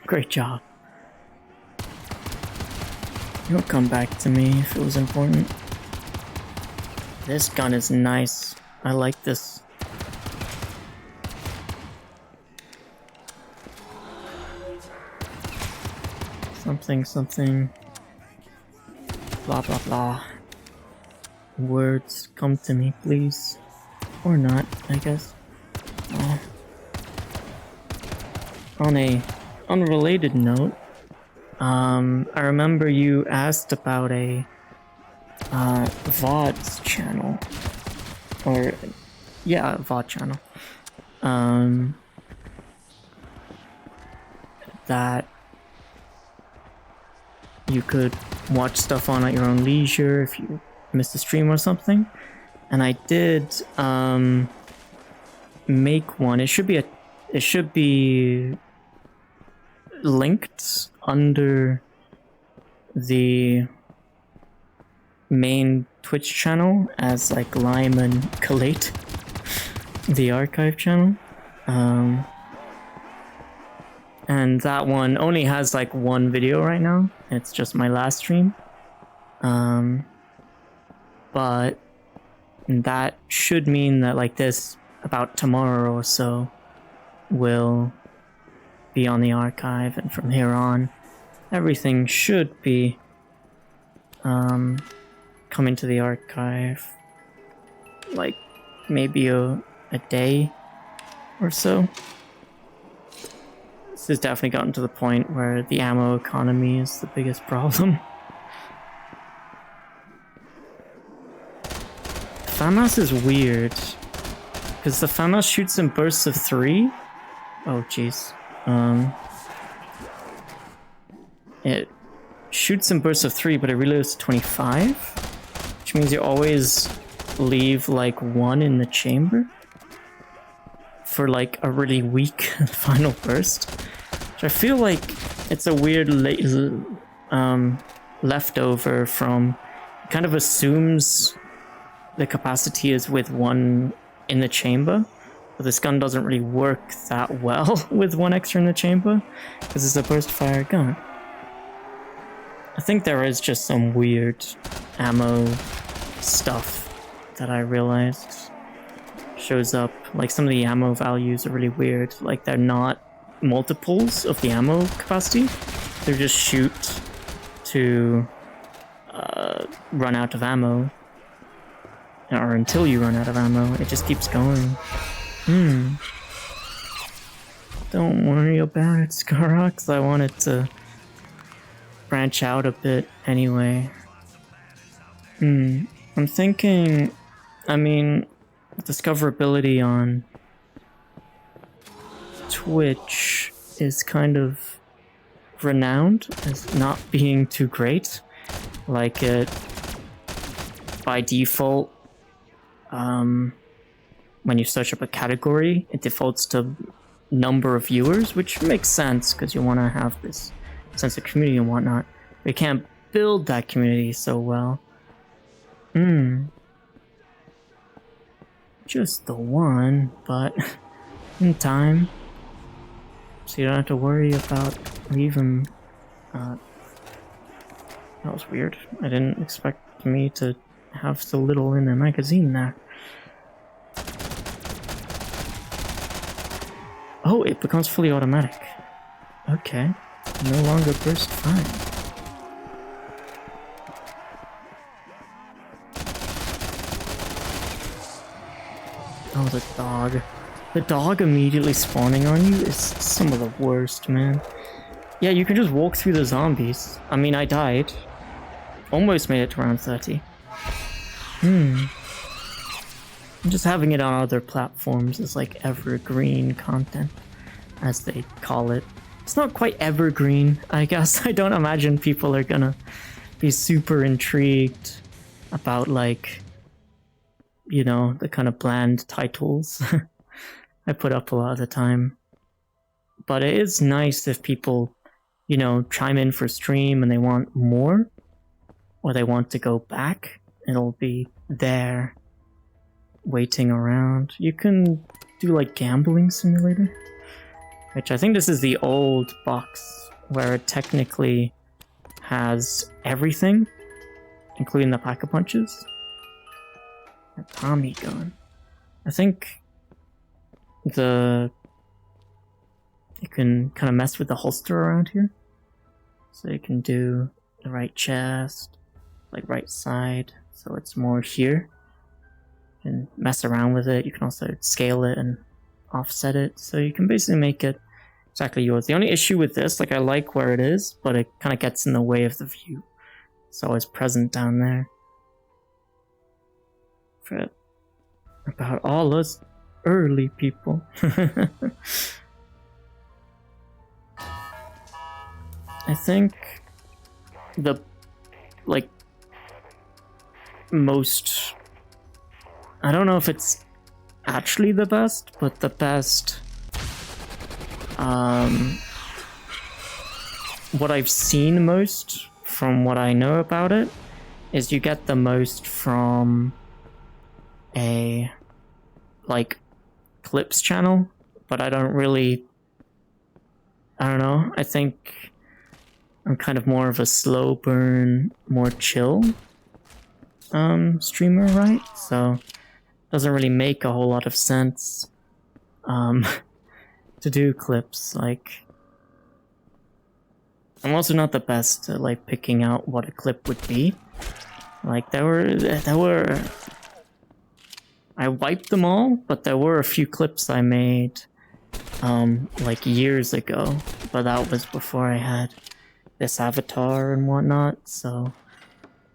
Great job. You'll come back to me if it was important. This gun is nice. I like this. Something. Blah blah blah. Words come to me, please. Or not, I guess. Oh. On a unrelated note, I remember you asked about a VODs channel. Or, yeah, VOD channel. That you could watch stuff on at your own leisure if you missed a stream or something. And I did make one. It should be linked under the main Twitch channel as like Lime and Collate, the archive channel. And that one only has like one video right now. It's just my last stream. But that should mean that like this about tomorrow or so will be on the archive, and from here on everything should be coming to the archive like maybe a day or so. This has definitely gotten to the point where the ammo economy is the biggest problem. FAMAS is weird because the FAMAS shoots in bursts of 3. Oh jeez. It shoots in bursts of 3, but it reloads to 25, which means you always leave like 1 in the chamber for like a really weak final burst, which I feel like it's a weird leftover from, kind of assumes the capacity is with 1 in the chamber, But this gun doesn't really work that well with one extra in the chamber, because it's a burst fire gun. I think there is just some weird ammo stuff that I realized shows up. Like, some of the ammo values are really weird. Like, they're not multiples of the ammo capacity. They're just shoot to run out of ammo. Or until you run out of ammo. It just keeps going. Don't worry about it, Scarox. I want it to branch out a bit anyway. I'm thinking, I mean, discoverability on Twitch is kind of renowned as not being too great. Like, it, by default, when you search up a category, it defaults to number of viewers, which makes sense because you want to have this sense of community and whatnot. But you can't build that community so well. Just the one, but in time. So you don't have to worry about leaving. That was weird. I didn't expect me to have so little in the magazine there. Oh, it becomes fully automatic. Okay. No longer burst fire. Oh, the dog. The dog immediately spawning on you is some of the worst, man. Yeah, you can just walk through the zombies. I mean, I died. Almost made it to round 30. Just having it on other platforms is like evergreen content, as they call it. It's not quite evergreen, I guess. I don't imagine people are gonna be super intrigued about, like, you know, the kind of bland titles I put up a lot of the time. But it is nice if people, you know, chime in for stream and they want more, or they want to go back. It'll be there, waiting around. You can do, like, gambling simulator, which I think this is the old box where it technically has everything, including the pack-a-punches. A Tommy gun. I think you can kind of mess with the holster around here. So you can do the right chest, like right side, so it's more here. You can mess around with it. You can also scale it and offset it. So you can basically make it exactly yours. The only issue with this, like, I like where it is, but it kind of gets in the way of the view. It's always present down there. For about all us early people. I think the, like, most, I don't know if it's actually the best, but the best, what I've seen most from what I know about it is you get the most from a, like, clips channel, but I don't know, I think I'm kind of more of a slow burn, more chill streamer, right? So it doesn't really make a whole lot of sense to do clips. Like, I'm also not the best at, like, picking out what a clip would be. Like, there were I wiped them all, but there were a few clips I made like years ago, but that was before I had this avatar and whatnot, so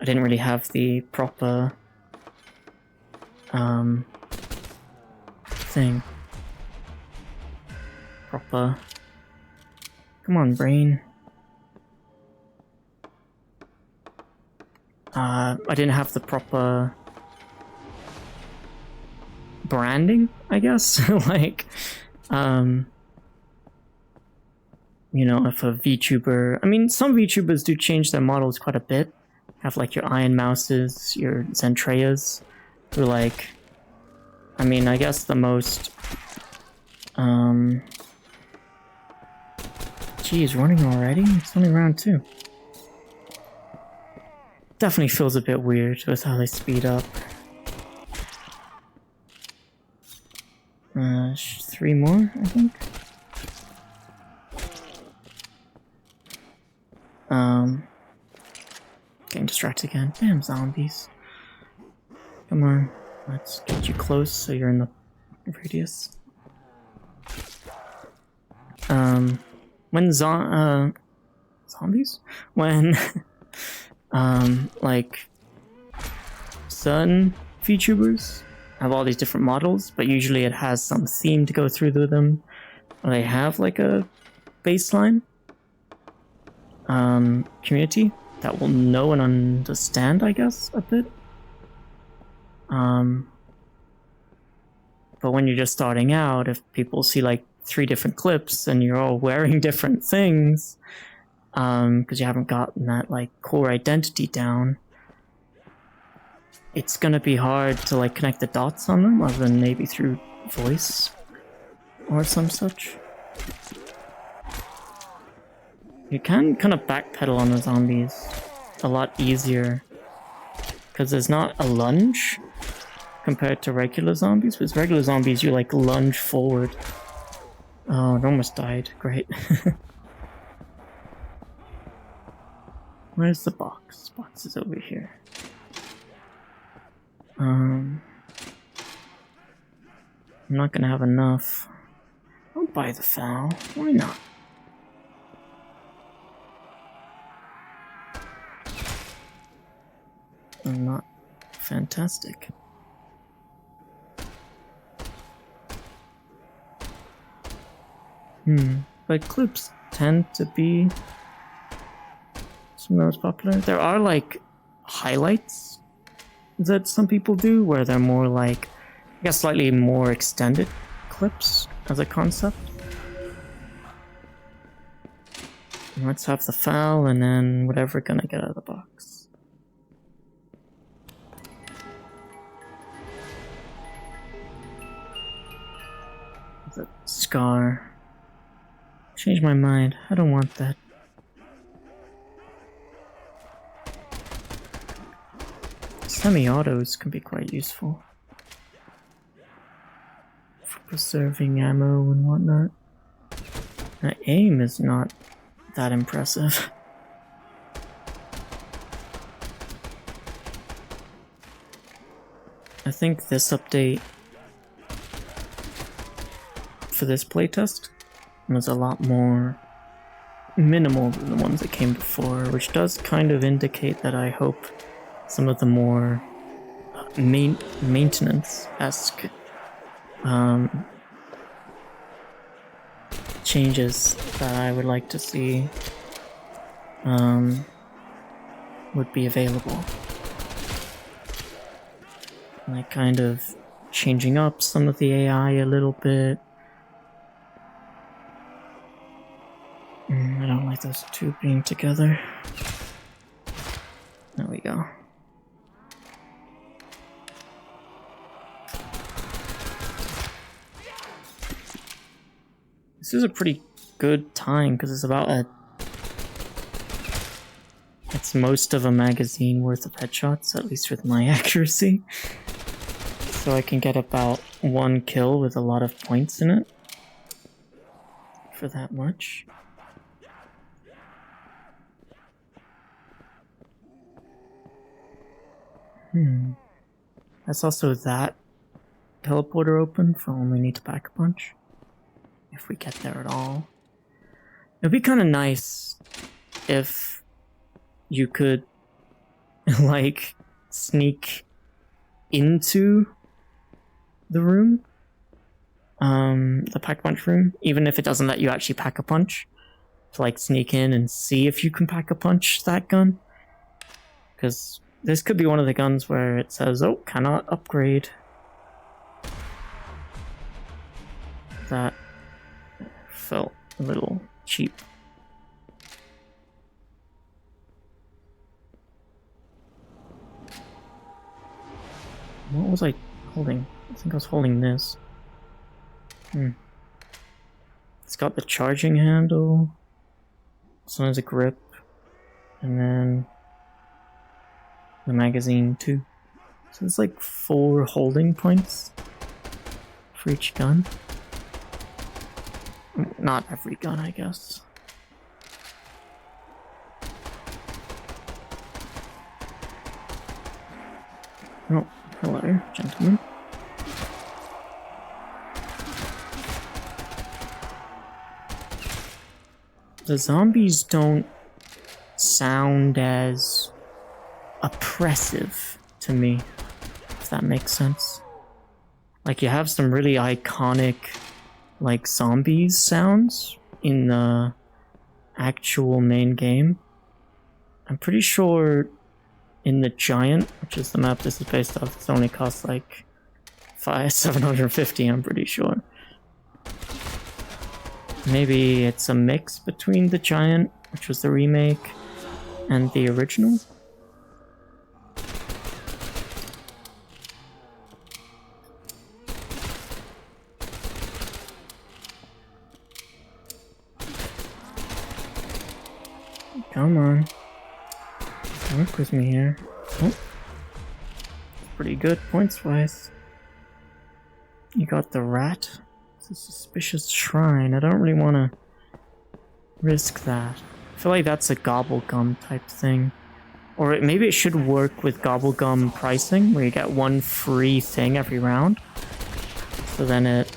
I didn't really have the proper thing. Come on, brain. I didn't have the proper branding, I guess. Like, you know, if a VTuber, I mean, some VTubers do change their models quite a bit. Have, like, your Iron Mouses, your Zentreyas, who, like, I mean, I guess the most Geez, running already? It's only round 2. Definitely feels a bit weird with how they speed up. 3 more, I think. Getting distracted again. Damn zombies. Come on, let's get you close so you're in the radius. When zombies? When like certain VTubers have all these different models, but usually it has some theme to go through with them. They have like a baseline community that will know and understand, I guess, a bit. But when you're just starting out, if people see like 3 different clips and you're all wearing different things, because you haven't gotten that like core identity down, it's gonna be hard to like connect the dots on them, other than maybe through voice or some such. You can kind of backpedal on the zombies a lot easier, because there's not a lunge compared to regular zombies. With regular zombies, you like lunge forward. Oh, it almost died. Great. Where's the box? Box is over here. I'm not gonna have enough. I'll buy the foul. Why not? I'm not fantastic. But clips tend to be some of the most popular. There are like highlights that some people do where they're more like, I guess, slightly more extended clips as a concept. Let's have the foul and then whatever we're gonna get out of the box. The scar. Change my mind. I don't want that. Semi-autos can be quite useful for preserving ammo and whatnot. My aim is not that impressive. I think this update for this playtest was a lot more minimal than the ones that came before, which does kind of indicate that I hope some of the more maintenance-esque changes that I would like to see would be available. Like kind of changing up some of the AI a little bit. I don't like those 2 being together. There we go. This is a pretty good time because it's about it's most of a magazine worth of headshots, at least with my accuracy. So I can get about 1 kill with a lot of points in it. For that much. That's also that teleporter open for only need to pack a punch. If we get there at all. It'd be kind of nice if you could like sneak into the room, the pack a punch room, even if it doesn't let you actually pack a punch, to like sneak in and see if you can pack a punch that gun, because this could be one of the guns where it says, oh, cannot upgrade. That felt a little cheap. What was I holding? I think I was holding this. It's got the charging handle. This one has a grip. And then the magazine too. So there's like 4 holding points for each gun. Not every gun, I guess. Oh, hello, gentlemen. The zombies don't sound as oppressive to me, if that makes sense. Like, you have some really iconic, like, zombies sounds in the actual main game. I'm pretty sure in the Giant, which is the map this is based off, it only costs like 750, I'm pretty sure. Maybe it's a mix between the Giant, which was the remake, and the original. Come on. Work with me here. Oh. Pretty good points-wise. You got the rat. It's a suspicious shrine. I don't really want to risk that. I feel like that's a gobblegum type thing. Or maybe it should work with gobblegum pricing, where you get 1 free thing every round. So then it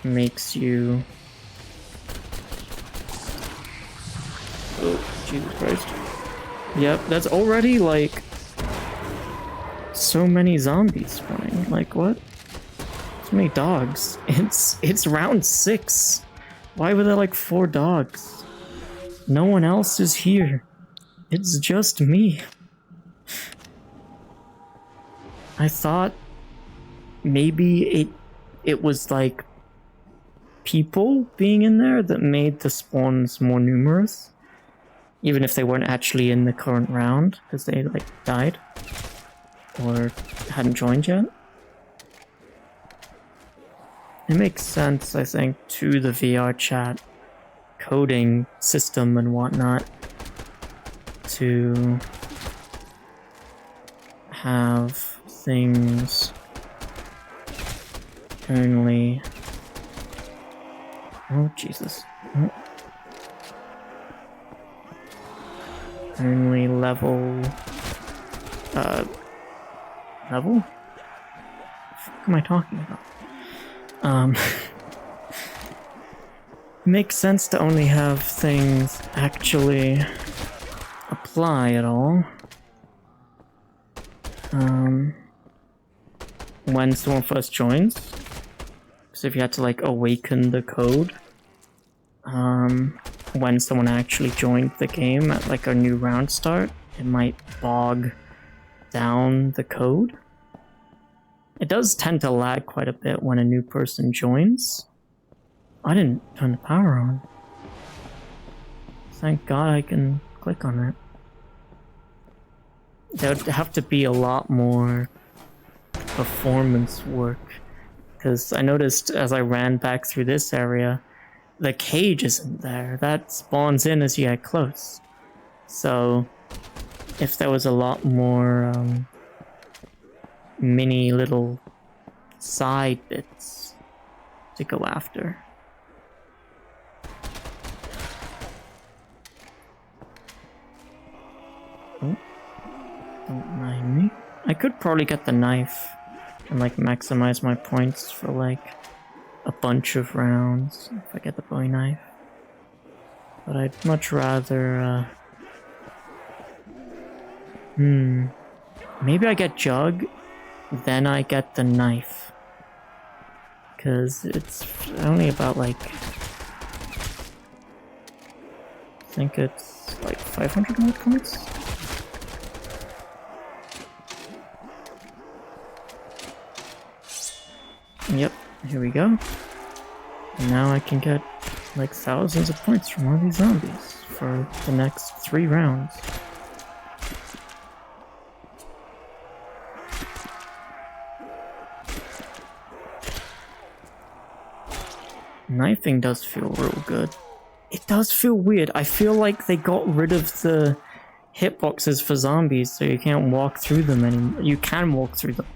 makes you... Oh, Jesus Christ. Yep, that's already like so many zombies spawning. Like, what? So many dogs. It's round 6. Why were there like 4 dogs? No one else is here. It's just me. I thought maybe it was like people being in there that made the spawns more numerous. Even if they weren't actually in the current round, because they like died or hadn't joined yet. It makes sense, I think, to the VRChat coding system and whatnot to have things only... Oh, Jesus. Oh. Only level... Level? What the fuck am I talking about? Makes sense to only have things actually apply at all. When someone first joins. Because if you had to, like, awaken the code, when someone actually joined the game at like a new round start, it might bog down the code. It does tend to lag quite a bit when a new person joins. I didn't turn the power on. Thank God I can click on it. There would have to be a lot more performance work, because I noticed as I ran back through this area, the cage isn't there. That spawns in as you get close. So, if there was a lot more mini little side bits to go after. Oh, don't mind me. I could probably get the knife and like maximize my points for like a bunch of rounds if I get the bowie knife. But I'd much rather, maybe I get Jug, then I get the knife. Because it's only about like... I think it's like 500 more points? Yep, here we go. And now I can get like thousands of points from all these zombies for the next 3 rounds. Knifing does feel real good. It does feel weird. I feel like they got rid of the hitboxes for zombies, so you can't walk through them anymore. You can walk through them.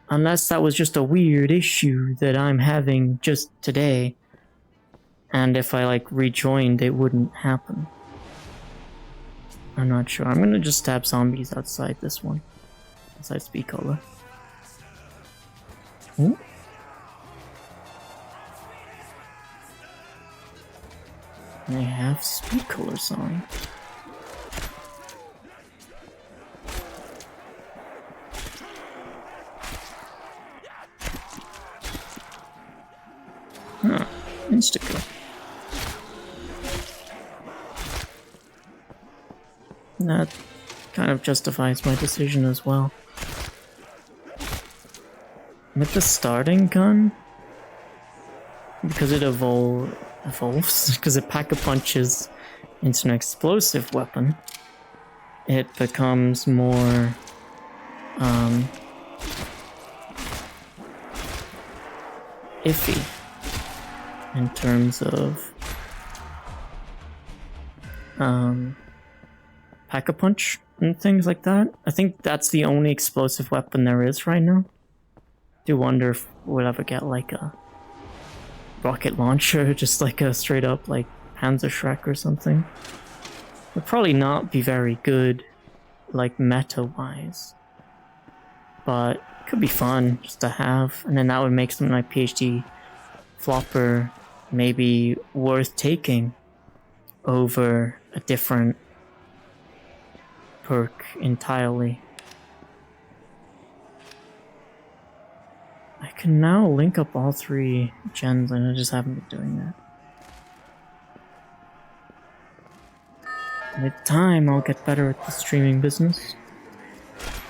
Unless that was just a weird issue that I'm having just today. And if I like rejoined, it wouldn't happen. I'm not sure. I'm gonna just stab zombies outside this one. Outside speed color. Ooh. They have speed colors on. Huh. Insta-kill. That kind of justifies my decision as well. With the starting gun, because it evolves, because it pack-a-punches into an explosive weapon, it becomes more iffy in terms of pack-a-punch and things like that. I think that's the only explosive weapon there is right now. Do wonder if we'll ever get like a rocket launcher, just like a straight up like Panzer Shrek or something. Would probably not be very good, like meta-wise, but could be fun just to have, and then that would make something like PhD Flopper maybe worth taking over a different perk entirely. I can now link up all 3 gens, and I just haven't been doing that. With time, I'll get better at the streaming business.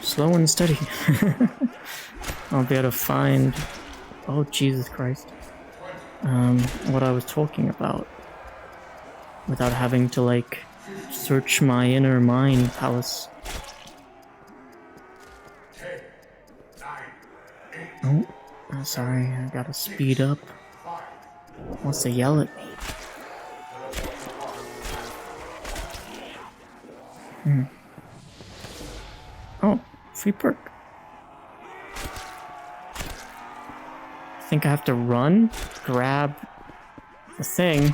Slow and steady. I'll be able to find... Oh, Jesus Christ. What I was talking about. Without having to, like, search my inner mind palace. Oh, sorry, I gotta speed up. Wants to yell at me. Oh, free perk. I think I have to run, grab the thing,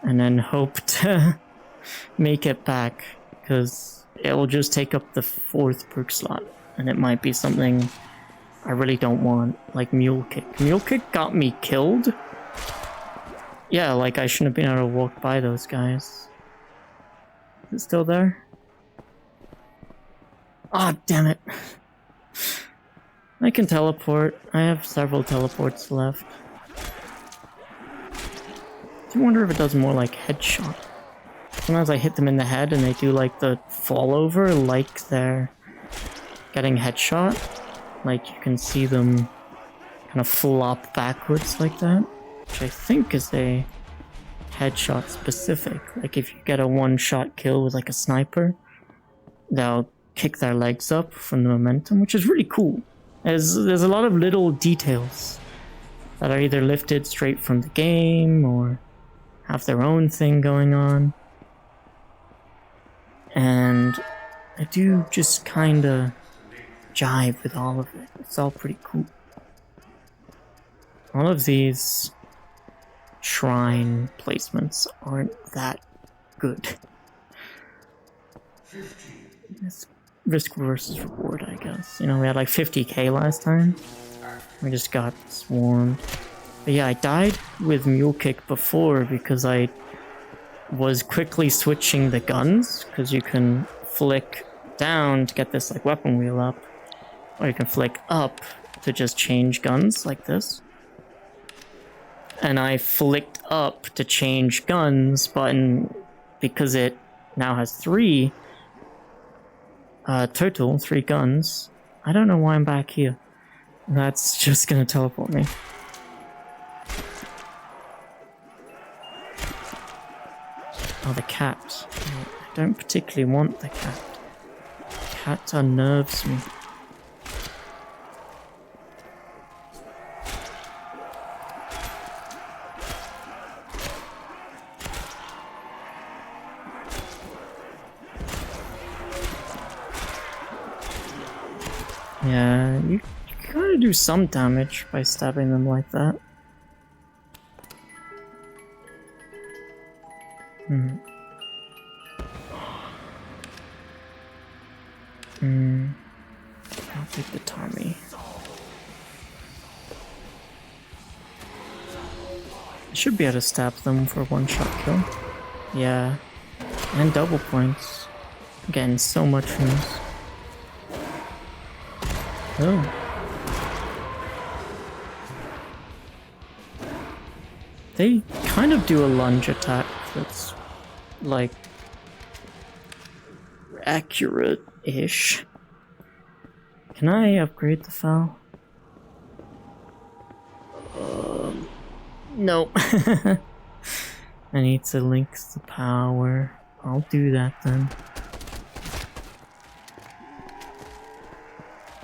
and then hope to make it back, because it will just take up the 4th perk slot, and it might be something I really don't want, like Mule Kick. Mule Kick got me killed. Yeah, like I shouldn't have been able to walk by those guys. Is it still there? Ah, oh, damn it. I can teleport. I have several teleports left. I do wonder if it does more like headshot. Sometimes I hit them in the head and they do like the fall over like they're getting headshot. Like you can see them kind of flop backwards like that, which I think is a headshot specific. Like if you get a one-shot kill with like a sniper, they'll kick their legs up from the momentum, which is really cool. There's a lot of little details that are either lifted straight from the game or have their own thing going on. And I do just kind of jive with all of it. It's all pretty cool. All of these shrine placements aren't that good. It's risk versus reward, I guess. You know, we had like 50k last time. We just got swarmed. But yeah, I died with Mule Kick before because I was quickly switching the guns, because you can flick down to get this like weapon wheel up, or you can flick up to just change guns like this. And I flicked up to change guns button because it now has 3 total 3 guns. I don't know why I'm back here. That's just gonna teleport me. Oh, the cat. I don't particularly want the cat. The cat unnerves me. Yeah, you gotta do some damage by stabbing them like that. I'll take the Tommy. I should be able to stab them for one-shot kill. Yeah. And double points. I'm getting so much from this. Oh. They kind of do a lunge attack that's, like, accurate-ish. Can I upgrade the foul? No. I need to link the power. I'll do that then.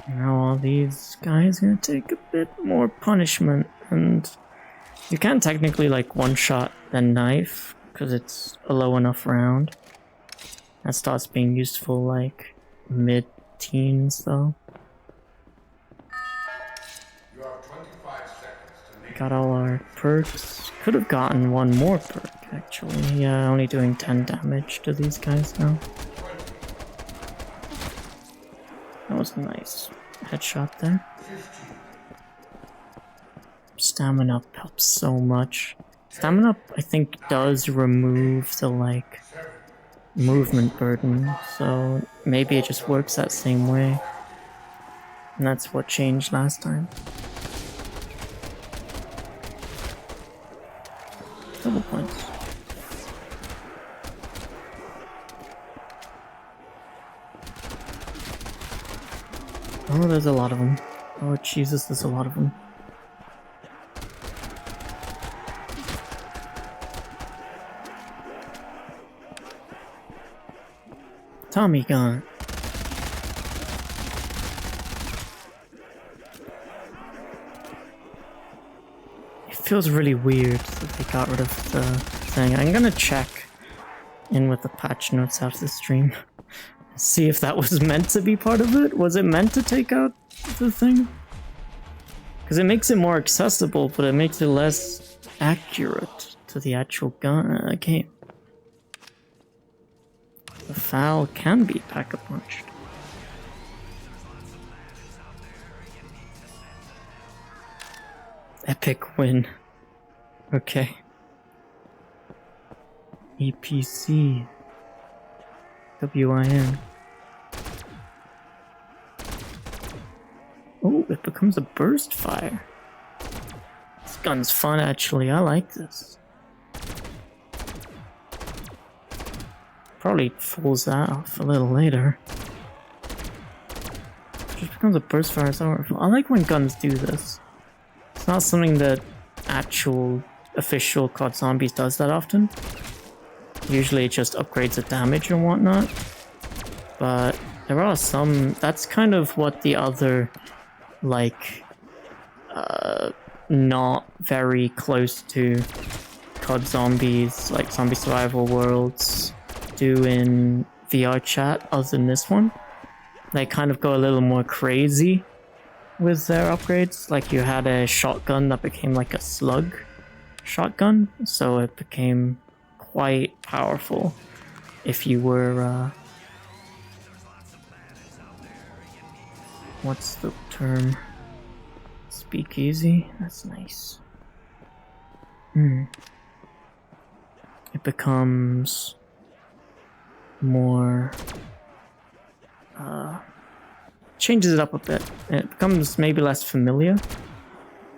Now all these guys are gonna take a bit more punishment, and you can technically like one-shot the knife because it's a low enough round. That starts being useful like mid-teens though. Got all our perks. Could have gotten one more perk actually. Yeah, only doing 10 damage to these guys now. That was a nice headshot there. Stamina up helps so much. Stamina up, I think, does remove the, like, movement burden, so maybe it just works that same way. And that's what changed last time. Double points. Oh, there's a lot of them. Oh, Jesus, there's a lot of them. Tommy gun. It feels really weird that they got rid of the thing. I'm gonna check in with the patch notes after the stream. See if that was meant to be part of it. Was it meant to take out the thing? Because it makes it more accessible, but it makes it less accurate to the actual gun game. The foul can be pack-a-punched. Epic win. Okay. EPC. WIN. Oh, it becomes a burst fire. This gun's fun actually, I like this. Probably falls that off a little later. Just becomes a burst fire, so I like when guns do this. It's not something that actual official COD Zombies does that often. Usually it just upgrades the damage and whatnot. But there are some, that's kind of what the other, like, not very close to COD Zombies, like Zombie Survival Worlds, do in VRChat, other than this one. They kind of go a little more crazy with their upgrades. Like you had a shotgun that became like a slug shotgun, so it became quite powerful if you were what's the term? Speakeasy? That's nice. It becomes more changes it up a bit. It becomes maybe less familiar,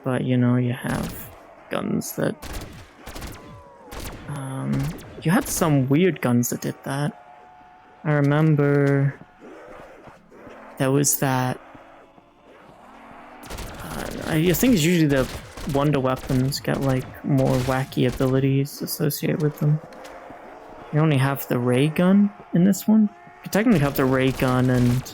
but you know, you have guns that you had some weird guns that did that. I remember there was that I think it's usually the wonder weapons get like more wacky abilities associated with them. You only have the ray gun in this one. You technically have the ray gun and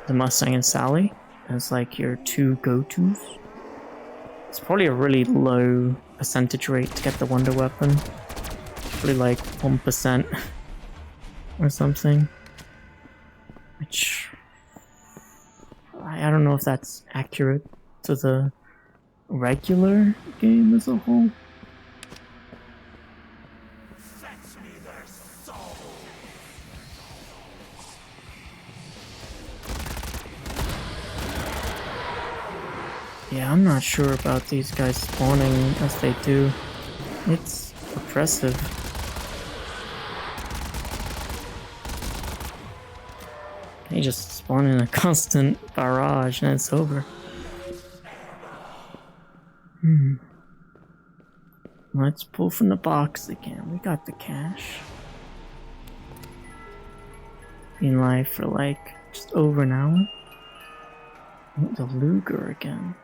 the Mustang and Sally as like your two go-tos. It's probably a really low percentage rate to get the wonder weapon. Probably like 1%. or something. Which I don't know if that's accurate to the regular game as a whole. Yeah, I'm not sure about these guys spawning as they do. It's oppressive. They just spawn in a constant barrage and it's over. Let's pull from the box again. We got the cash. Been live for like just over an hour. Oh, the Luger again.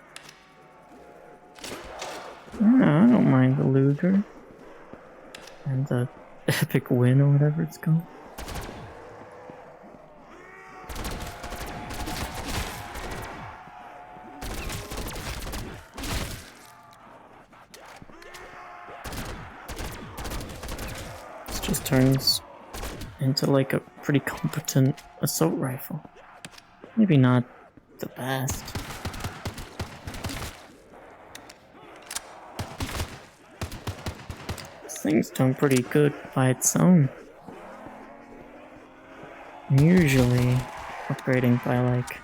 Yeah, I don't mind the Luger. And the epic win or whatever it's called. This just turns into like a pretty competent assault rifle. Maybe not the best. This thing's done pretty good by its own. I'm usually upgrading by like...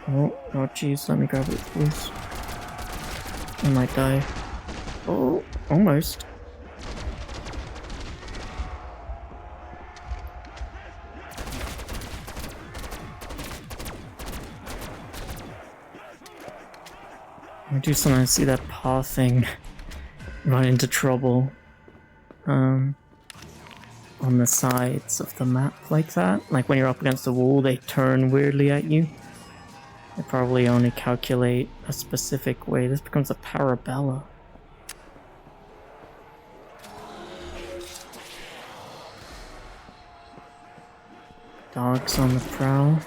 Oh jeez, let me grab it please. I might die. Oh, almost. I do sometimes see that paw thing run into trouble on the sides of the map like that. Like when you're up against the wall, they turn weirdly at you. They probably only calculate a specific way. This becomes a parabella. Dogs on the prowl.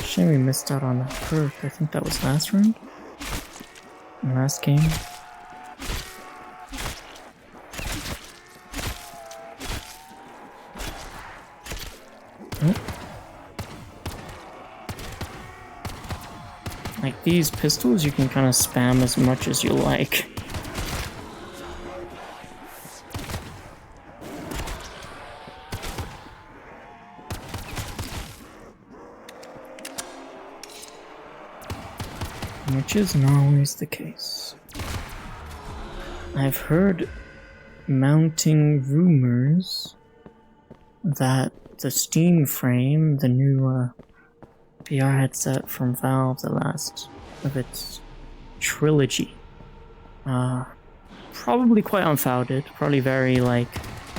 Shame we missed out on that perk. I think that was last round? Last game? Oh. Like these pistols, you can kind of spam as much as you like. Which isn't always the case. I've heard mounting rumors that the Steam Frame, the new VR headset from Valve, the last of its trilogy, probably quite unfounded, probably very like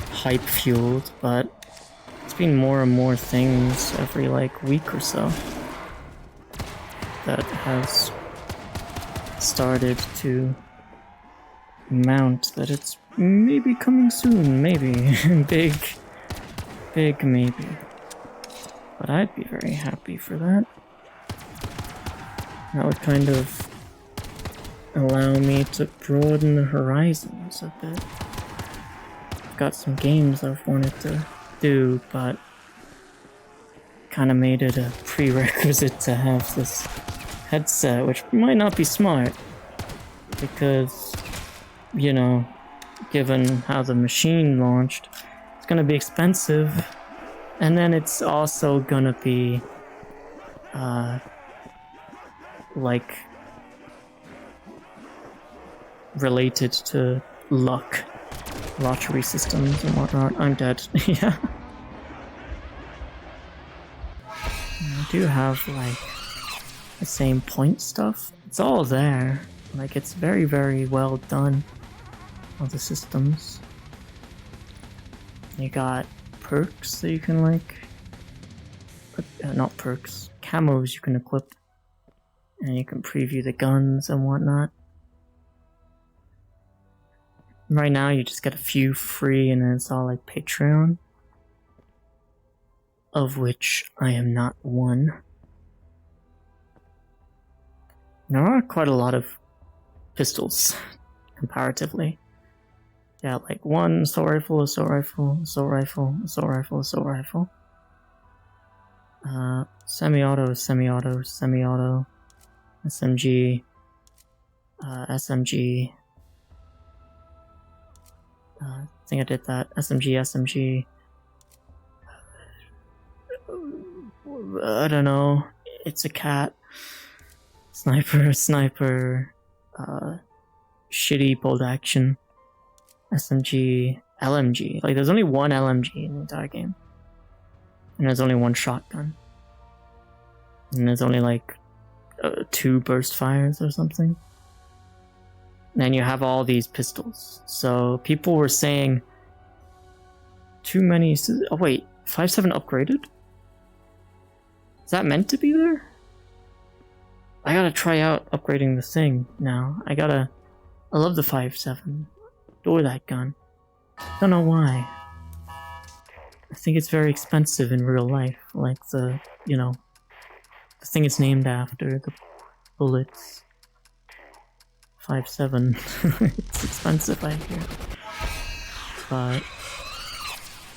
hype fueled, but it's been more and more things every like week or so that has started to mount that it's maybe coming soon, maybe. big maybe. But I'd be very happy for that. That would kind of allow me to broaden the horizons a bit. I've got some games I've wanted to do, but kind of made it a prerequisite to have this headset, which might not be smart because, you know, given how the machine launched, it's gonna be expensive, and then it's also gonna be like related to luck, lottery systems and whatnot. I'm dead. Yeah, I do have like the same point stuff. It's all there. Like, it's very, very well done. All the systems. You got perks that you can like... not perks. Camos you can equip. And you can preview the guns and whatnot. Right now you just get a few free and then it's all like Patreon. of which I am not one. There are quite a lot of pistols, comparatively. Yeah, like one assault rifle, assault rifle, assault rifle, assault rifle, assault rifle. Semi-auto, semi-auto, semi-auto, SMG, SMG. I think I did that. SMG, SMG. I don't know. It's a cat. Sniper, sniper. Shitty bolt action. SMG, LMG. Like, there's only one LMG in the entire game. And there's only one shotgun. And there's only like 2 burst fires or something. And you have all these pistols. So people were saying too many. Oh wait, 5.7 upgraded? Is that meant to be there? I gotta try out upgrading the thing now. I love the 5.7. Adore that gun. Don't know why. I think it's very expensive in real life. Like the thing it's named after, the bullets. 5.7. It's expensive, I hear. But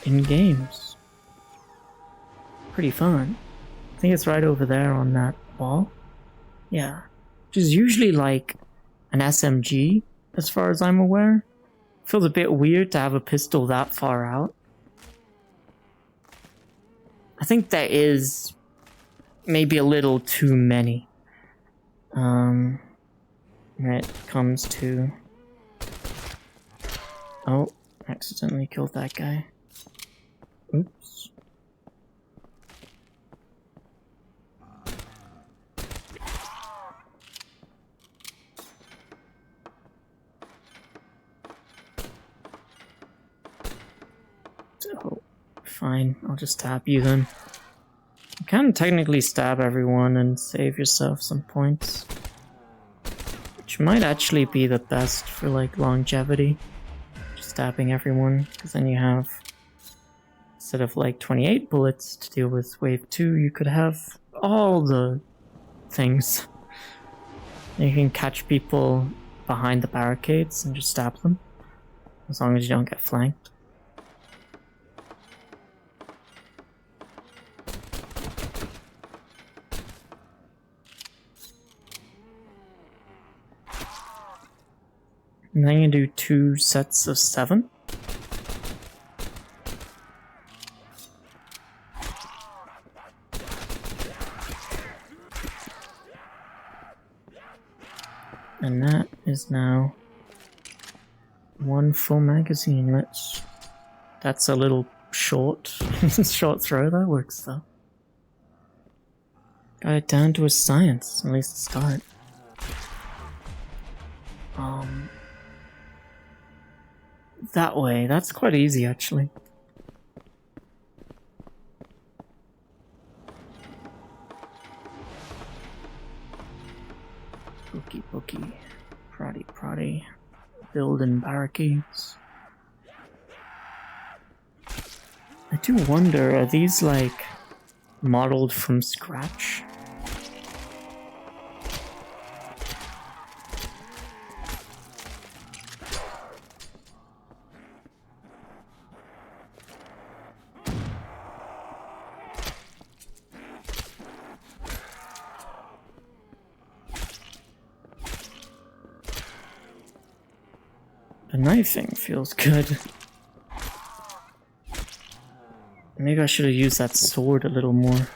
in games, pretty fun. I think it's right over there on that wall. Yeah. Which is usually like an SMG, as far as I'm aware. Feels a bit weird to have a pistol that far out. I think that is maybe a little too many. When it comes to... Oh, accidentally killed that guy. Oops. Oh, fine. I'll just stab you then. You can technically stab everyone and save yourself some points. Which might actually be the best for like longevity. Just stabbing everyone, because then you have, instead of like 28 bullets to deal with wave 2, you could have all the things. You can catch people behind the barricades and just stab them, as long as you don't get flanked. And then you do 2 sets of 7. And that is now 1 full magazine. That's a little short. Short throw, that works though. Got it down to a science, at least to start. That way, that's quite easy actually. Bookie bookie, proddy proddy, building barricades. I do wonder, are these like modeled from scratch? The knifing feels good. Maybe I should have used that sword a little more.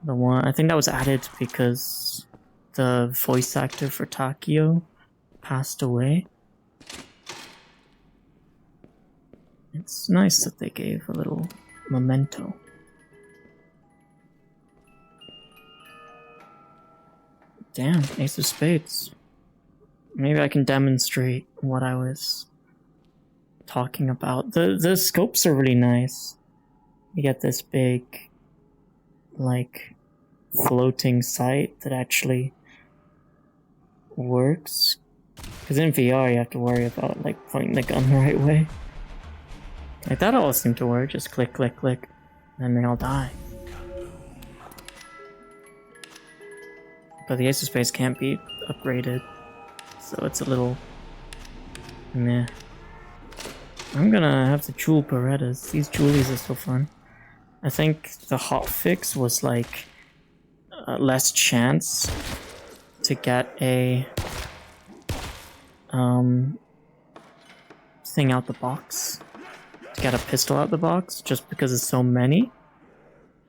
The one, I think that was added because the voice actor for Takio passed away. It's nice that they gave a little memento. Damn, Ace of Spades. Maybe I can demonstrate what I was talking about. The scopes are really nice. You get this big, like, floating sight that actually works. Because in VR you have to worry about, like, pointing the gun the right way. Like, that all seemed to work. Just click, click, click. then they all die. But the Ace of Spades can't be upgraded, so it's a little meh. I'm gonna have to jewel Berettas. These jewelies are so fun. I think the hot fix was like less chance to get a thing out the box, to get a pistol out the box, just because it's so many.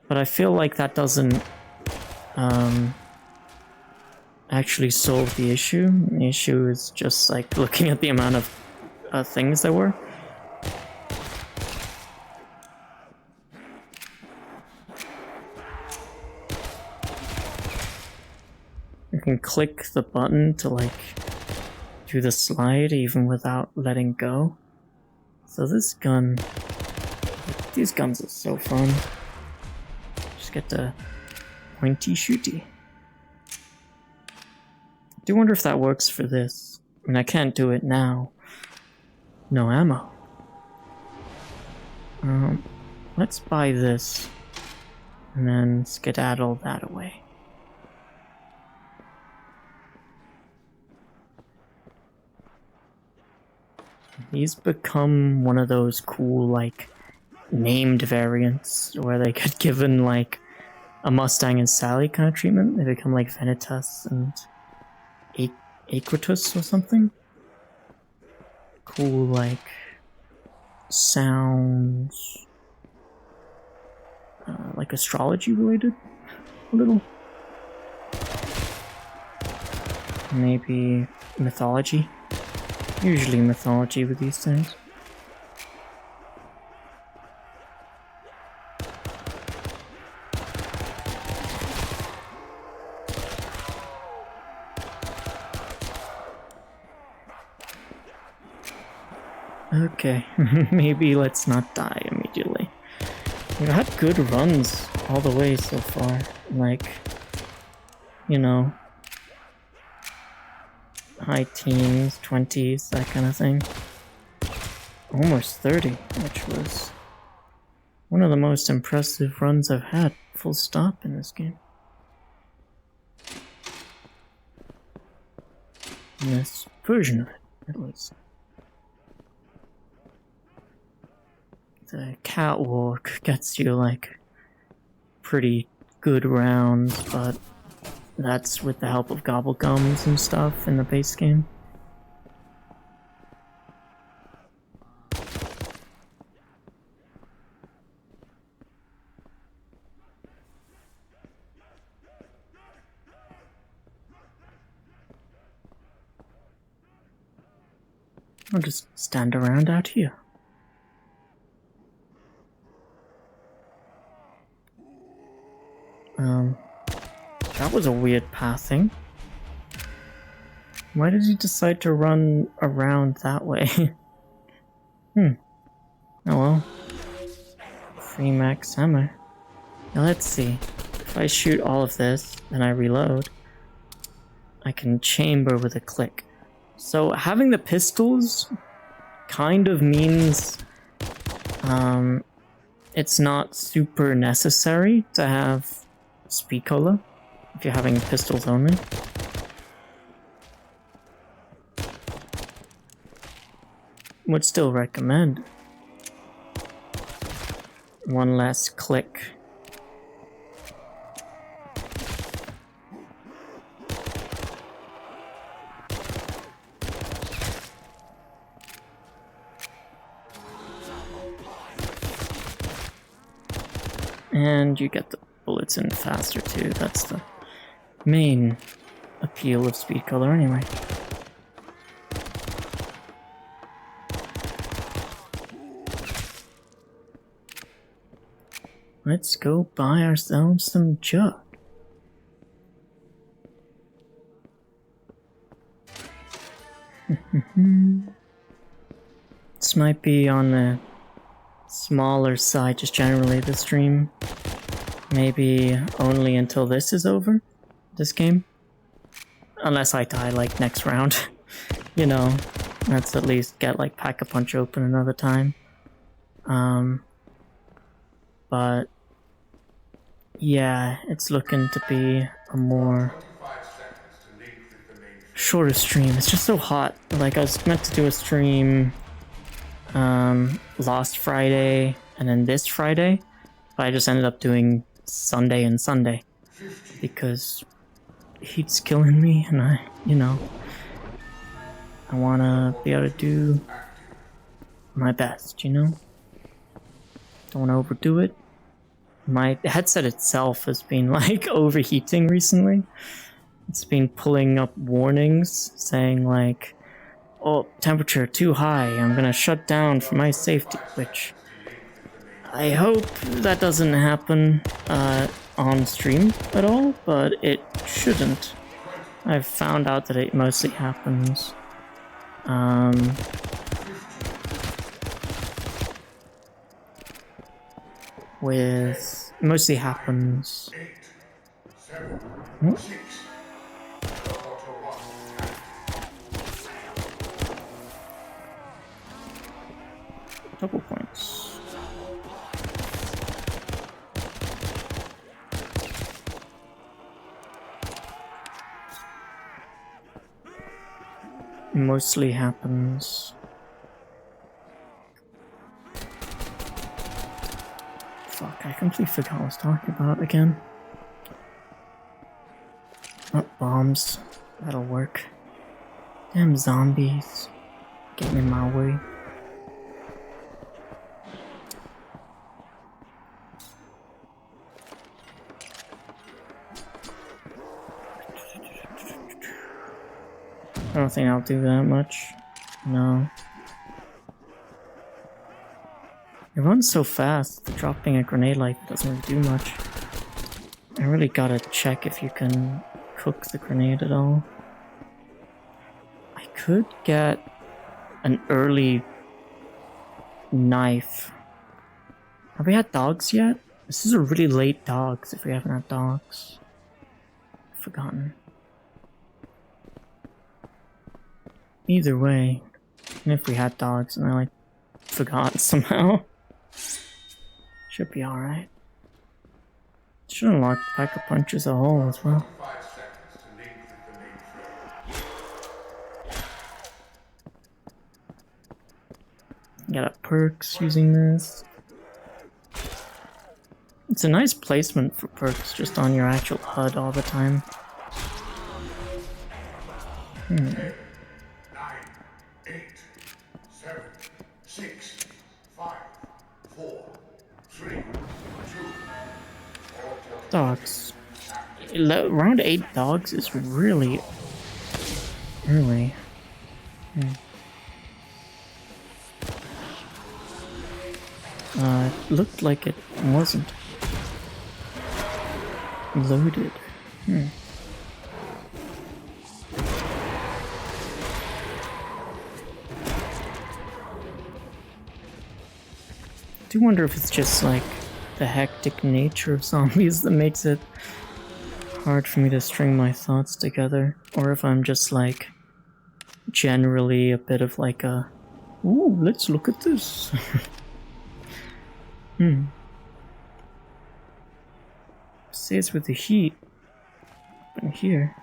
But I feel like that doesn't actually solve the issue. The issue is just like looking at the amount of things there were. You can click the button to like do the slide even without letting go. So this gun, these guns are so fun. Just get the pointy shooty. I do wonder if that works for this. I mean, I can't do it now. No ammo. Let's buy this and then skedaddle that away. These become one of those cool, like, named variants where they get given, like, a Mustang and Sally kind of treatment. They become, like, Vanitas and Aequitus or something. Cool, like, sounds. Like astrology related, a little. Maybe mythology. Usually mythology with these things. Okay, maybe let's not die immediately. We've had good runs all the way so far. Like, you know, high teens, 20s, that kind of thing. Almost 30, which was one of the most impressive runs I've had, full stop, in this game. In this version of it, at least. The catwalk gets you, like, pretty good rounds, but that's with the help of gobblegums and stuff in the base game. I'll just stand around out here. That was a weird pathing. Why did he decide to run around that way? Oh well. Free max ammo. Now let's see. If I shoot all of this, and I reload, I can chamber with a click. So having the pistols kind of means it's not super necessary to have speed cola if you're having pistols only. Would still recommend one less click. And you get the bullets in faster too. That's the main appeal of speed color anyway. Let's go buy ourselves some jug. This might be on the smaller side just generally this stream. Maybe only until this is over, this game. Unless I die like next round. You know, let's at least get like Pack-a-Punch open another time. But Yeah, it's looking to be a more shorter stream. It's just so hot. Like, I was meant to do a stream last Friday and then this Friday, but I just ended up doing Sunday and Sunday because heat's killing me, and I wanna be able to do my best, Don't wanna overdo it. My headset itself has been like overheating recently. It's been pulling up warnings saying like, oh, temperature too high, I'm gonna shut down for my safety, which I hope that doesn't happen on stream at all, but it shouldn't. I've found out that it mostly happens mostly happens. Oh. Double points. Mostly happens. Fuck, I completely forgot what I was talking about again. Oh, bombs. That'll work. Damn zombies. Getting in my way. I don't think I'll do that much. No. It runs so fast, dropping a grenade like that doesn't really do much. I really gotta check if you can cook the grenade at all. I could get an early knife. Have we had dogs yet? This is a really late dogs if we haven't had dogs. I've forgotten. Either way, even if we had dogs and I like forgot somehow, should be alright. Should unlock Pack-a-Punch as a whole as well. Get up perks using this. It's a nice placement for perks just on your actual HUD all the time. 10, 9, 8, 7, 6, 5, 4, 3, 2. Dogs. Around 8 dogs is really early. It looked like it wasn't loaded. I do wonder if it's just like the hectic nature of zombies that makes it hard for me to string my thoughts together, or if I'm just like generally a bit of like a, ooh, let's look at this. Say it's with the heat, but here.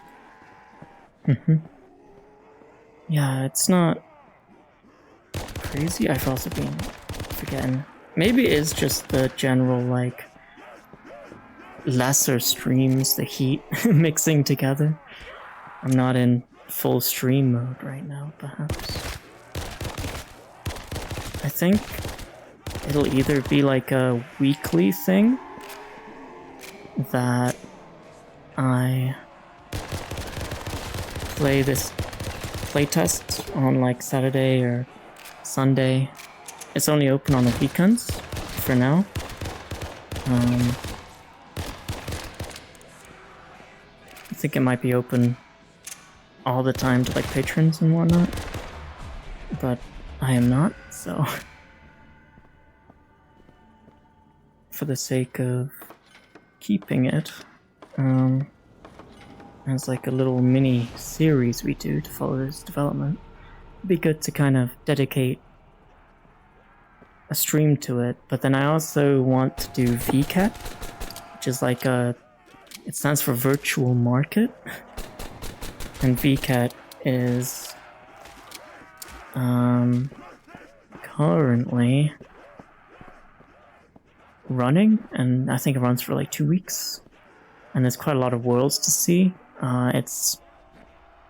Yeah, it's not crazy. I've also been forgetting. Maybe it is just the general like lesser streams, the heat mixing together. I'm not in full stream mode right now, perhaps. I think it'll either be like a weekly thing that I play this playtest on like Saturday or Sunday. It's only open on the weekends for now. I think it might be open all the time to like patrons and whatnot, but I am not, so for the sake of keeping it as like a little mini series we do to follow this development, it'd be good to kind of dedicate a stream to it. But then I also want to do VRChat which is like a... It stands for virtual market. And VRChat is currently running, and I think it runs for like 2 weeks. And there's quite a lot of worlds to see. It's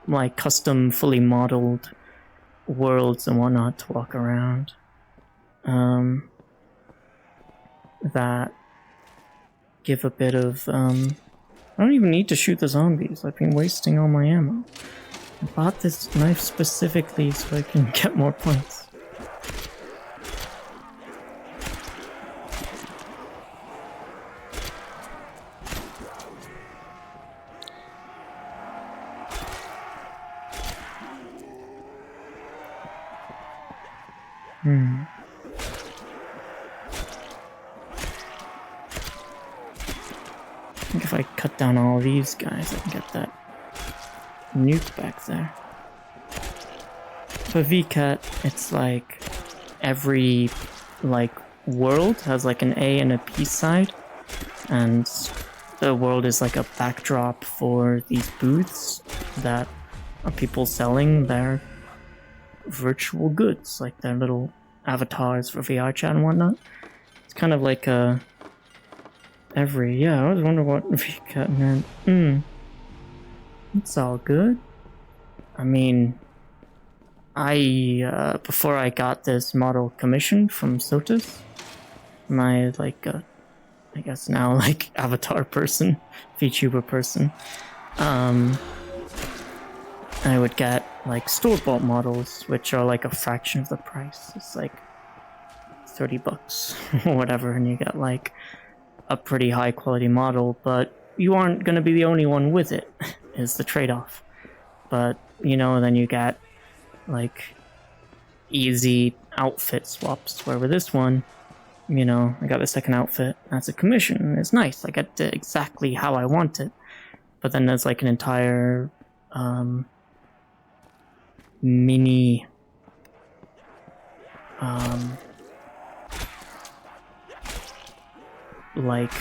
like custom, fully modeled worlds and whatnot to walk around. That give a bit of... I don't even need to shoot the zombies. I've been wasting all my ammo. I bought this knife specifically so I can get more points. I think if I cut down all these guys, I can get that nuke back there. For VRChat, it's like every like world has like an A and a B side, and the world is like a backdrop for these booths that are people selling their virtual goods, like their little avatars for VRChat and whatnot. It's kind of like a yeah, I was wondering what VRChat meant. It's all good. I mean, I before I got this model commissioned from Sotus, my like I guess now like avatar person, VTuber person, I would get like store-bought models, which are like a fraction of the price. It's like $30 or whatever, and you get like a pretty high quality model, but you aren't going to be the only one with it, is the trade-off. But, you know, then you get like easy outfit swaps, where with this one, you know, I got the second outfit, that's a commission, and it's nice, I get it exactly how I want it. But then there's like an entire mini like,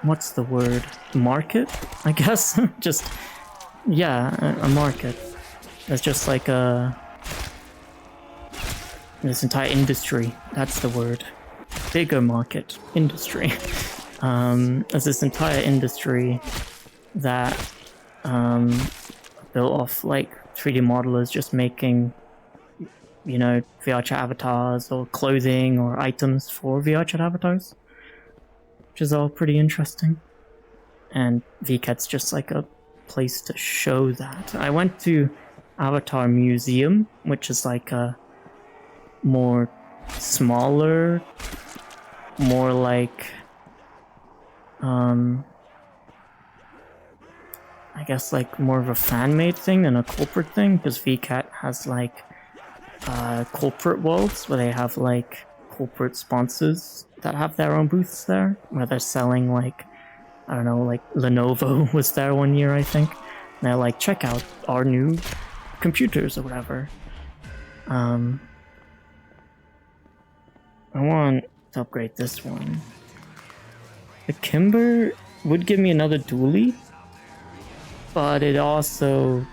what's the word? Market, I guess? Just, yeah, a market. There's just like this entire industry, that's the word. Bigger market, industry. There's this entire industry that built off like 3D modelers just making, you know, VRChat avatars or clothing or items for VRChat avatars, which is all pretty interesting. And VRChat's just like a place to show that. I went to Avatar Museum, which is like a more smaller, more like I guess like more of a fan-made thing than a corporate thing, because VRChat has like corporate worlds where they have like corporate sponsors that have their own booths there, where they're selling like, I don't know, like Lenovo was there one year, I think. And they're like, check out our new computers or whatever. I want to upgrade this one. The Kimber would give me another dually, but it also,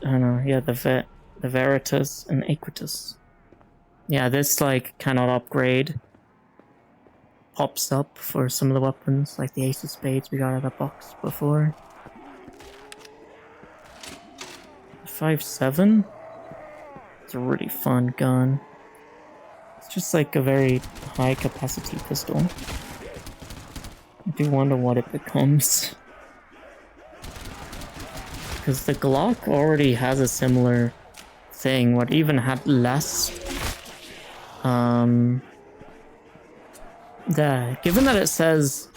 I don't know, yeah, the Veritas and Equitas. Yeah, this like cannot upgrade. Pops up for some of the weapons, like the Ace of Spades we got out of the box before. 5.7? It's a really fun gun. It's just like a very high capacity pistol. I do wonder what it becomes. Because the Glock already has a similar thing, what even had less. Given that it says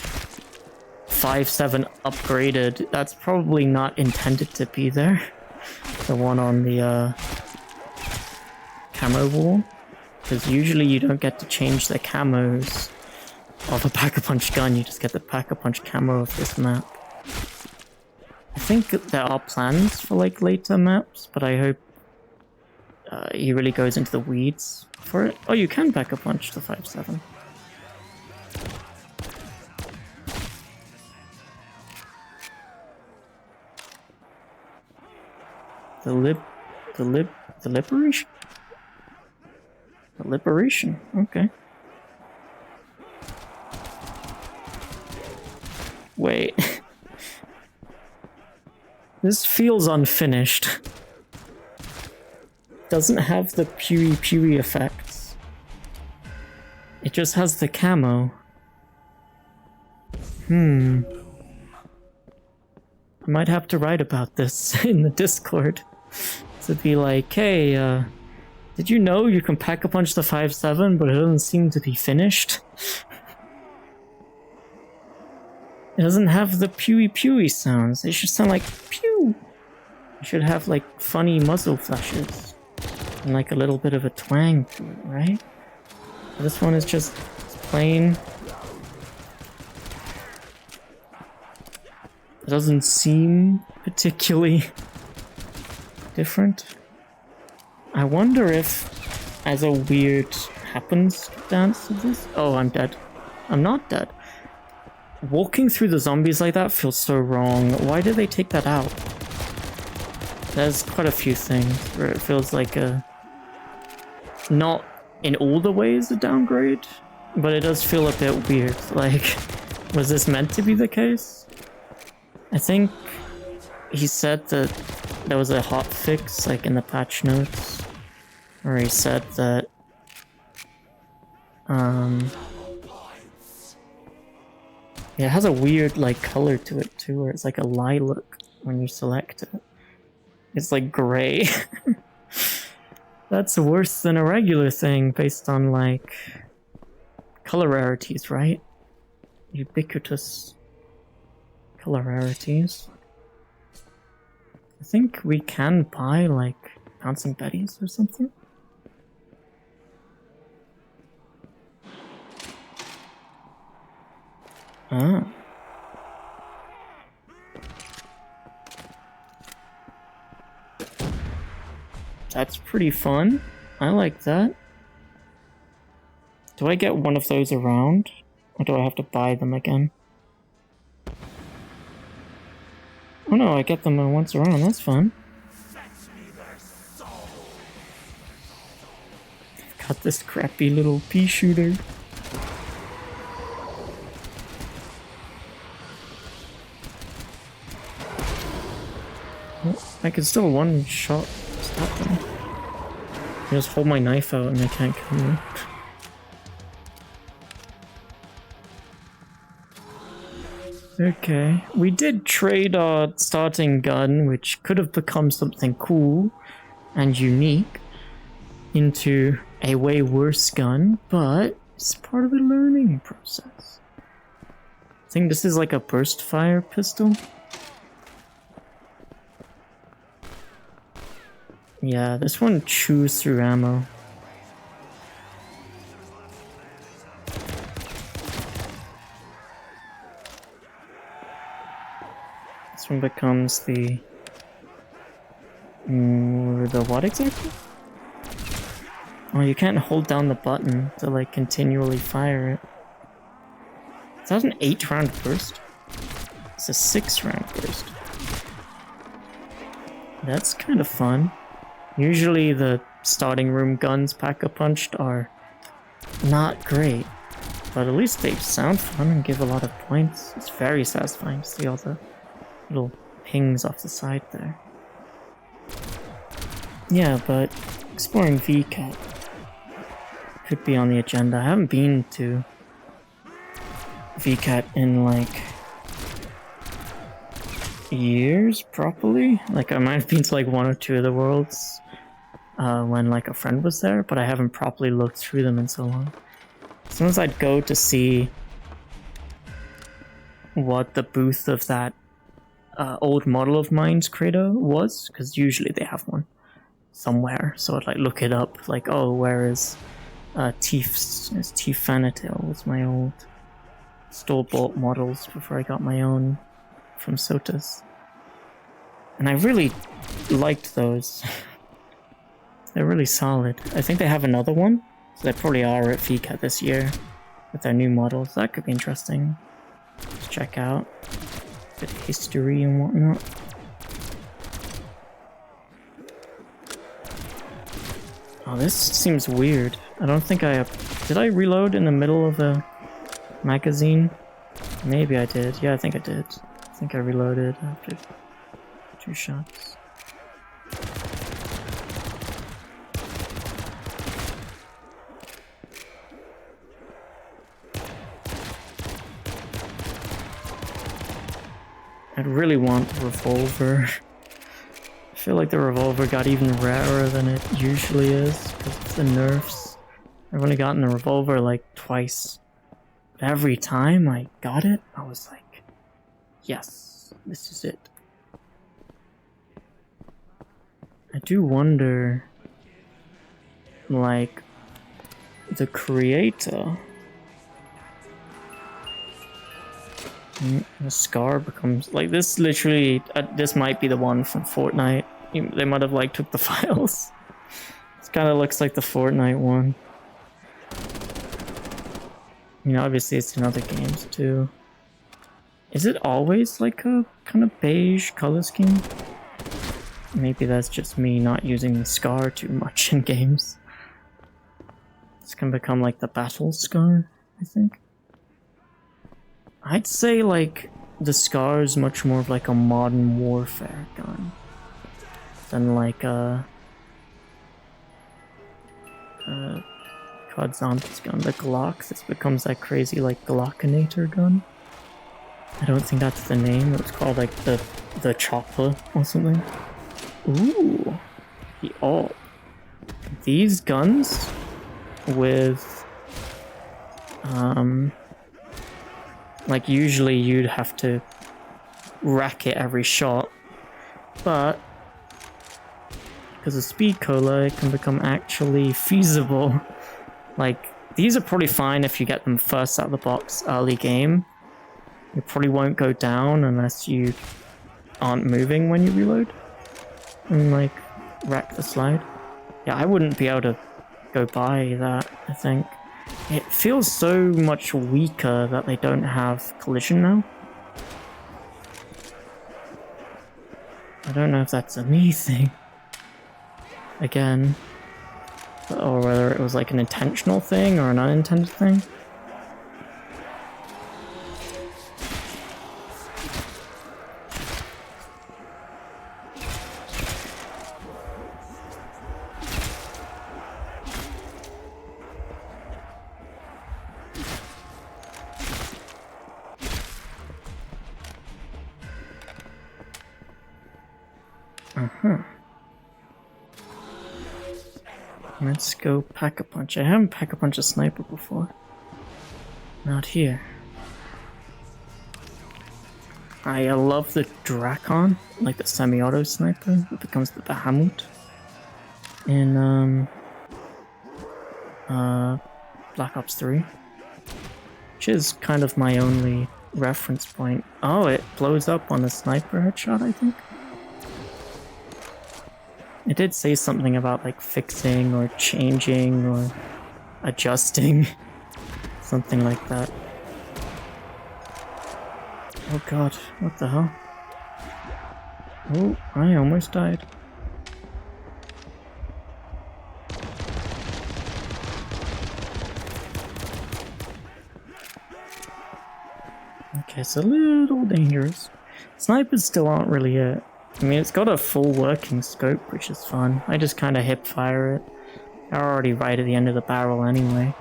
5.7 upgraded, that's probably not intended to be there. The one on the camo wall. Because usually you don't get to change the camos of a Pack-a-Punch gun, you just get the Pack-a-Punch camo of this map. I think there are plans for like later maps, but I hope he really goes into the weeds for it. Oh, you can Pack-a-Punch the 5.7. The liberation? The liberation, okay. Wait. This feels unfinished. Doesn't have the pewy effects. It just has the camo. I might have to write about this in the Discord. To be like, hey, did you know you can pack a punch the 5.7, but it doesn't seem to be finished? It doesn't have the pewy sounds. It should sound like pew. It should have like funny muzzle flashes and like a little bit of a twang to it, right? This one is just plain. It doesn't seem particularly different. I wonder if, as a weird happenstance of this... Oh, I'm dead. I'm not dead. Walking through the zombies like that feels so wrong. Why did they take that out? There's quite a few things where it feels like a... Not in all the ways a downgrade, but it does feel a bit weird. Like, was this meant to be the case? I think he said that there was a hot fix, like in the patch notes, where he said that yeah, it has a weird like color to it too, where it's like a lilac when you select it. It's like gray. That's worse than a regular thing based on like color rarities, right? Ubiquitous color rarities. I think we can buy like bouncing betties or something. Ah. That's pretty fun. I like that. Do I get one of those around? Or do I have to buy them again? Oh no, I get them once around, that's fun. Got this crappy little pea shooter. Oh, I can still one shot stop them. I just hold my knife out and they can't kill me. Okay, we did trade our starting gun, which could have become something cool and unique, into a way worse gun, but it's part of the learning process. I think this is like a burst fire pistol. Yeah, this one chews through ammo. This one becomes the what exactly? Oh, you can't hold down the button to like continually fire it. Is that an 8-round burst? It's a 6-round burst. That's kind of fun. Usually the starting room guns Pack-a-Punched are not great, but at least they sound fun and give a lot of points. It's very satisfying to see all the little pings off the side there. Yeah, but exploring VRChat could be on the agenda. I haven't been to VRChat in like years properly. Like I might have been to like 1 or 2 of the worlds when like a friend was there, but I haven't properly looked through them in so long. Sometimes I'd go to see what the booth of that old model of mine's creator was, because usually they have one somewhere, so I'd like look it up, like, oh, where is Tief's Fanatail was my old store-bought models before I got my own from Sotas. And I really liked those. They're really solid. I think they have another one, so they probably are at VRChat this year with their new models. That could be interesting to check out. Bit of history and whatnot. Oh, this seems weird. I don't think I... Did I reload in the middle of a magazine? Maybe I did. Yeah, I think I did. I think I reloaded after 2 shots. I'd really want the revolver. I feel like the revolver got even rarer than it usually is because of the nerfs. I've only gotten the revolver like twice. But every time I got it, I was like, yes, this is it. I do wonder, like, the creator... The scar becomes like this. Literally, this might be the one from Fortnite. They might have like took the files. This kind of looks like the Fortnite one. You know, obviously it's in other games too. Is it always like a kind of beige color scheme? Maybe that's just me not using the scar too much in games. This can become like the battle scar, I think. I'd say, like, the Scar is much more of, like, a modern warfare gun than, like, COD Zombies gun. The Glock, this becomes that crazy, like, Glockinator gun. I don't think that's the name. It was called, like, the Chopper or something. Ooh. The AWP. These guns with, like, usually you'd have to rack it every shot, but because of speed cola, it can become actually feasible. Like, these are probably fine if you get them first out of the box early game. You probably won't go down unless you aren't moving when you reload and, like, rack the slide. Yeah, I wouldn't be able to go by that, I think. It feels so much weaker that they don't have collision now. I don't know if that's a me thing. Again. Or whether it was like an intentional thing or an unintended thing. Let's go Pack-a-Punch. I haven't Pack-a-Punch a sniper before. Not here. I love the Drakon, like the semi-auto sniper that becomes the Bahamut in Black Ops 3. Which is kind of my only reference point. Oh, it blows up on a sniper headshot, I think. It did say something about like fixing or changing or adjusting. Something like that. Oh god, what the hell? Oh, I almost died. Okay, it's a little dangerous. Snipers still aren't really it. I mean, it's got a full working scope, which is fun. I just kind of hip fire it. They're already right at the end of the barrel anyway.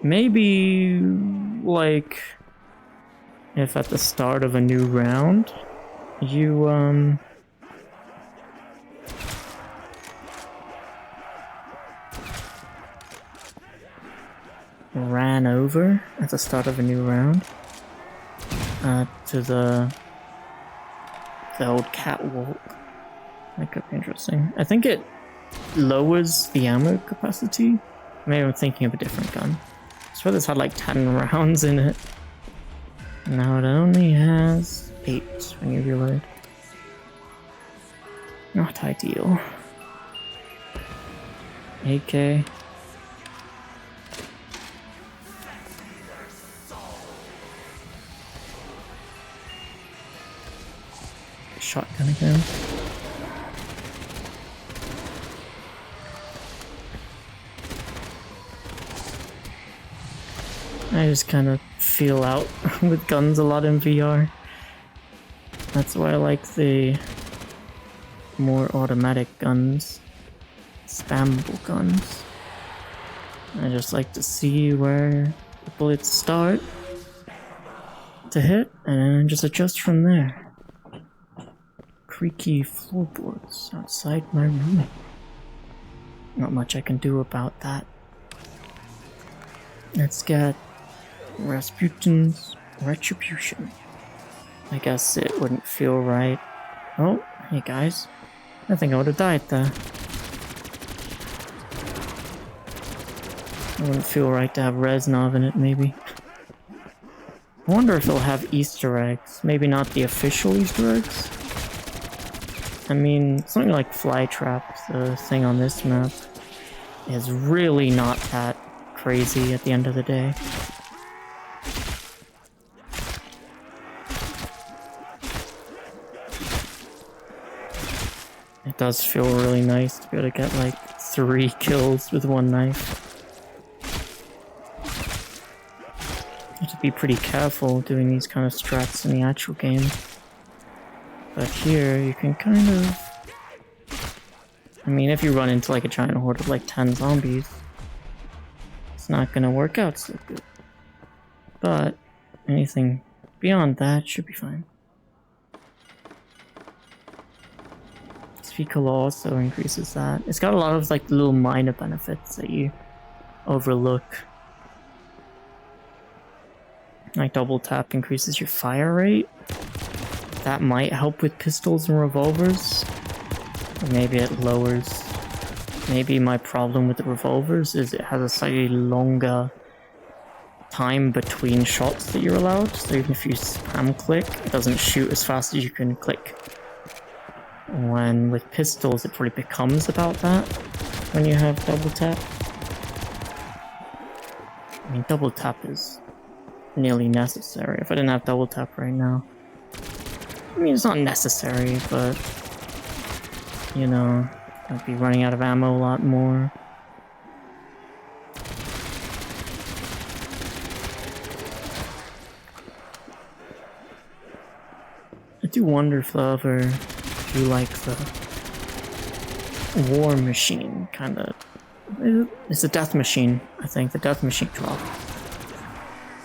Maybe, like, if at the start of a new round, you, ran over at the start of a new round to the old catwalk. That could be interesting. I think it lowers the ammo capacity. Maybe I'm thinking of a different gun. I swear this had like 10 rounds in it. Now it only has 8 when you reload. Not ideal. AK. Shotgun again. I just kind of feel out with guns a lot in VR. That's why I like the more automatic guns, spammable guns. I just like to see where the bullets start to hit and then just adjust from there. Creaky floorboards outside my room. Not much I can do about that. Let's get Rasputin's Retribution. I guess it wouldn't feel right. Oh, hey guys. I think I would have died there. It wouldn't feel right to have Reznov in it, maybe. I wonder if it'll have Easter eggs. Maybe not the official Easter eggs. I mean, something like Flytrap, the thing on this map, is really not that crazy at the end of the day. It does feel really nice to be able to get like 3 kills with one knife. You have to be pretty careful doing these kind of strats in the actual game. But here you can kind of... I mean, if you run into like a giant horde of like 10 zombies, it's not gonna work out so good. But anything beyond that should be fine. Speakle also increases that. It's got a lot of like little minor benefits that you overlook. Like double tap increases your fire rate. That might help with pistols and revolvers. Or maybe it lowers. Maybe my problem with the revolvers is it has a slightly longer time between shots that you're allowed. So even if you spam click, it doesn't shoot as fast as you can click. When with pistols, it probably becomes about that when you have double tap. I mean, double tap is nearly necessary. If I didn't have double tap right now, I mean, it's not necessary, but you know, I'd be running out of ammo a lot more. I do wonder if they'll ever do like the war machine kind of. It's a death machine, I think, the death machine drop.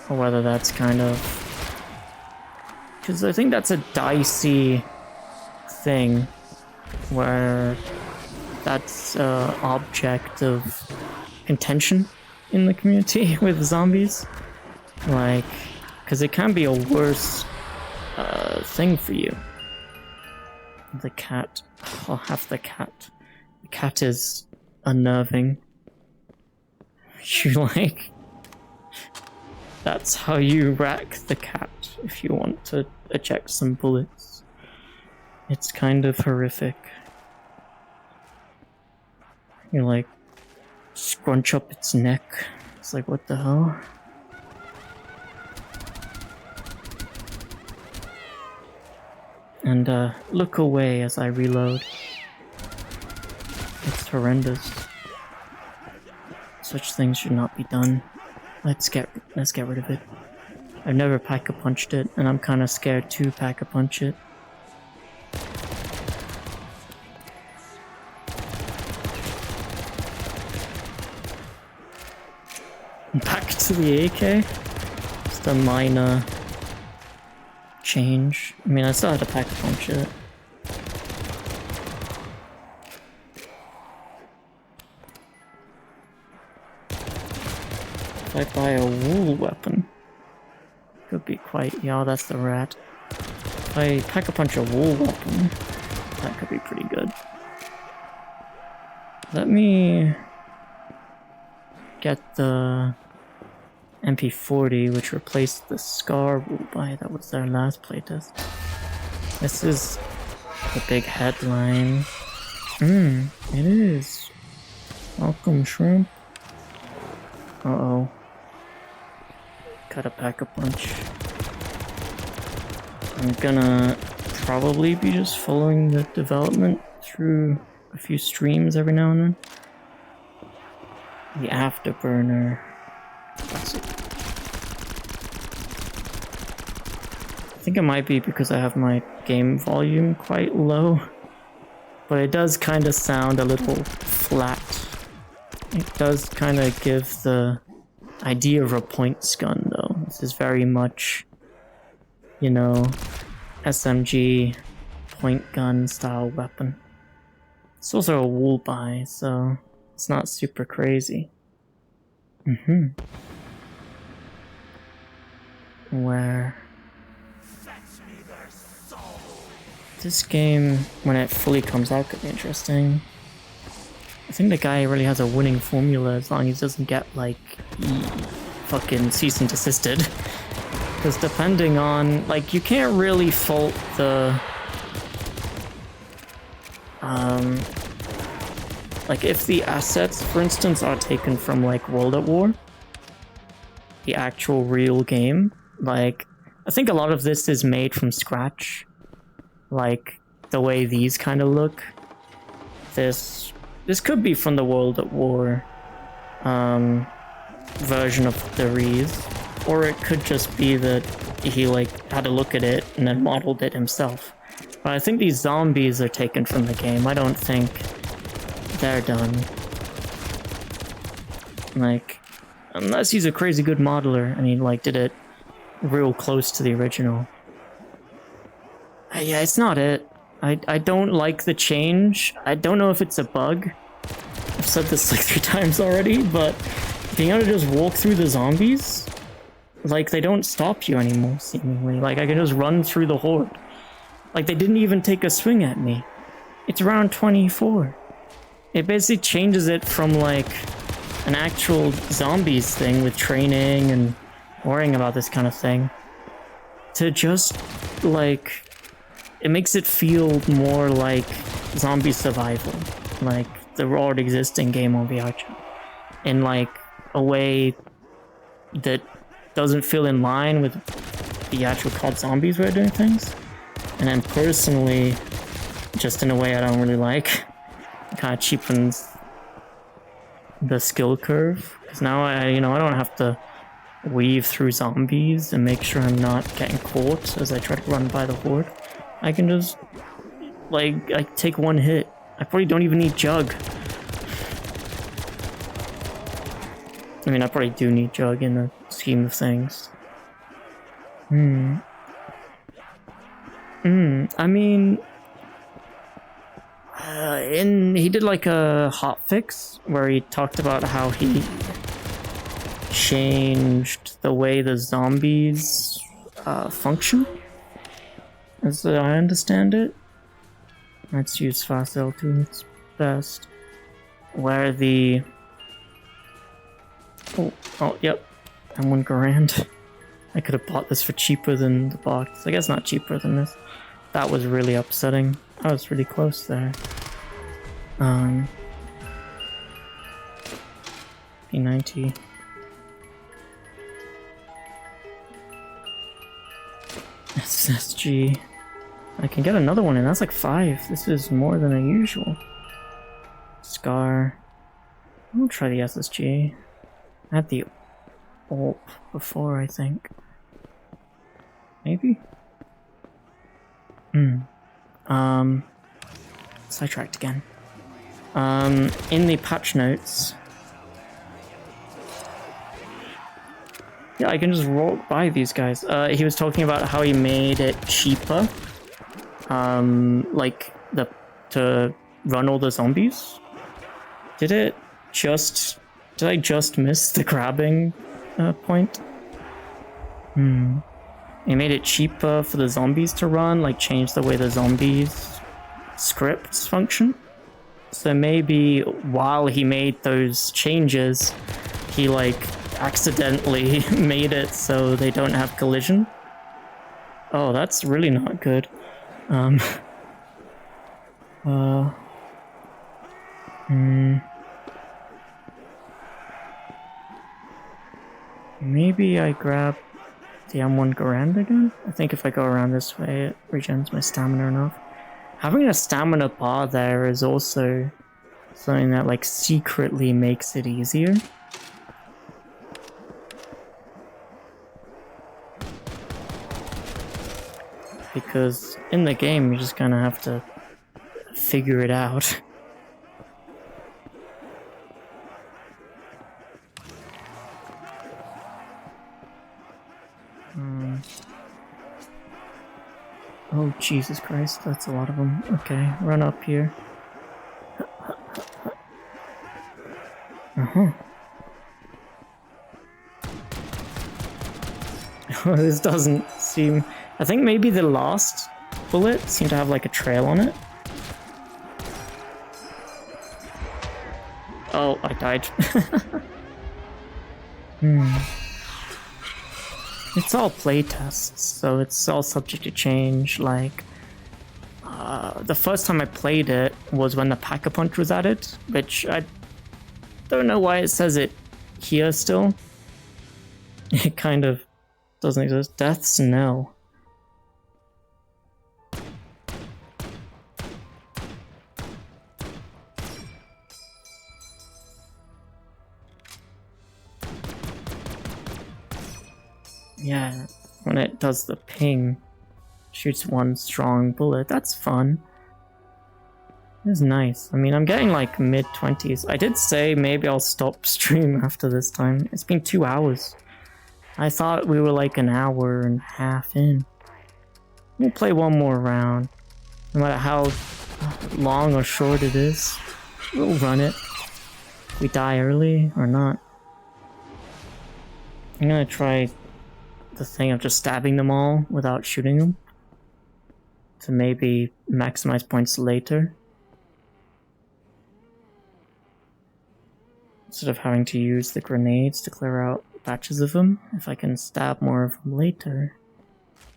Or whether that's kind of... Because I think that's a dicey thing where that's an object of contention in the community with zombies. Like, because it can be a worse thing for you. The cat. I'll have the cat. The cat is unnerving. You like... That's how you rack the cat if you want to eject some bullets. It's kind of horrific. You like scrunch up its neck. It's like, what the hell? And look away as I reload. It's horrendous. Such things should not be done. Let's get rid of it. I've never pack-a-punched it, and I'm kind of scared to pack-a-punch it. Back to the AK? Just a minor change. I mean, I still had to pack-a-punch it. If I buy a wool weapon, could be quite... Yeah, that's the rat. If I pack-a-punch a wool weapon, that could be pretty good. Let me get the MP40, which replaced the Scar wool buy. That was their last playtest. This is the big headline. It is. Welcome, shrimp. Uh-oh. Gotta pack-a-punch. I'm gonna probably be just following the development through a few streams every now and then. The Afterburner. Classic. think it might be because I have my game volume quite low, but it does kind of sound a little flat. It does kind of give the idea of a points gun, though. This is very much, you know, SMG point gun style weapon. It's also a wool buy, so it's not super crazy. Where this game, when it fully comes out, could be interesting. I think the guy really has a winning formula as long as he doesn't get, like, fucking cease and desisted. Because depending on, like, you can't really fault the... like, if the assets, for instance, are taken from, like, World at War, the actual real game, like, I think a lot of this is made from scratch. Like, the way these kind of look. This could be from the World at War version of the Rees, or it could just be that he, like, had a look at it and then modeled it himself. But I think these zombies are taken from the game. I don't think they're done. Like, unless he's a crazy good modeler and he, like, did it real close to the original. Yeah, it's not it. I don't like the change. I don't know if it's a bug. I've said this like 3 times already, but being able to just walk through the zombies, like, they don't stop you anymore, seemingly. Like, I can just run through the horde. Like, they didn't even take a swing at me. It's round 24. It basically changes it from, like, an actual zombies thing with training and worrying about this kind of thing to just, like, it makes it feel more like zombie survival, like the already existing game on VRChat, in, like, a way that doesn't feel in line with the actual COD zombies way of doing things. And then personally, just in a way I don't really like, it kind of cheapens the skill curve, because now I don't have to weave through zombies and make sure I'm not getting caught as I try to run by the horde. I can just, like, I take one hit. I probably don't even need Jug. I mean, I probably do need Jug in the scheme of things. I mean, he did, like, a hotfix where he talked about how he changed the way the zombies function, as I understand it. Let's use fast L2, it's best. Where the... Oh, yep. M1 Garand. I could have bought this for cheaper than the box. I guess not cheaper than this. That was really upsetting. I was really close there. P90. SSG. I can get another one, and that's like 5. This is more than usual. Scar. I'll try the SSG. I had the AWP before, I think. Maybe? Sidetracked again. In the patch notes... Yeah, I can just walk by these guys. He was talking about how he made it cheaper. Like, to run all the zombies. Did I just miss the grabbing point? He made it cheaper for the zombies to run, like change the way the zombies scripts function. So maybe while he made those changes, he, like, accidentally made it so they don't have collision. Oh, that's really not good. Maybe I grab the M1 Garand again? I think if I go around this way, it regens my stamina enough. Having a stamina bar there is also something that, like, secretly makes it easier. because in the game you just kind of have to figure it out. Oh, Jesus Christ, that's a lot of them. Okay, run up here. This doesn't seem... I think maybe the last bullet seemed to have like a trail on it. Oh, I died. It's all playtests, so it's all subject to change. Like, the first time I played it was when the Pack-a-Punch was added, which I don't know why it says it here still. It kind of doesn't exist. Deaths, no. Yeah, when it does the ping, shoots one strong bullet, that's fun. It's nice. I mean, I'm getting like mid-20s. I did say maybe I'll stop stream after this time. It's been 2 hours. I thought we were like an hour and a half in. We'll play one more round. No matter how long or short it is, we'll run it. If we die early or not. I'm gonna try the thing of just stabbing them all without shooting them to maybe maximize points later, instead of having to use the grenades to clear out batches of them. If I can stab more of them later,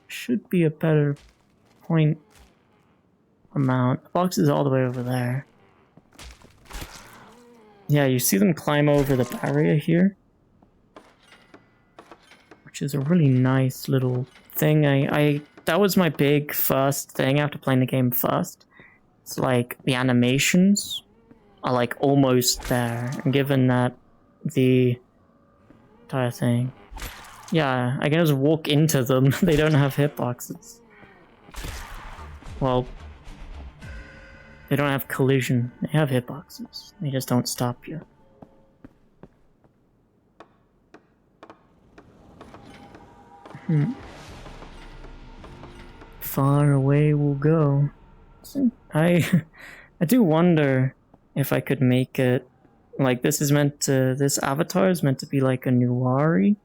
should be a better point amount. The box is all the way over there. Yeah, you see them climb over the barrier here, which is a really nice little thing. That was my big first thing after playing the game first. It's like the animations are like almost there, and given that the entire thing, yeah, I can just walk into them. They don't have hitboxes. Well, they don't have collision. They have hitboxes. They just don't stop you. Far away we'll go. I do wonder if I could make it like this avatar is meant to be like a Nuari.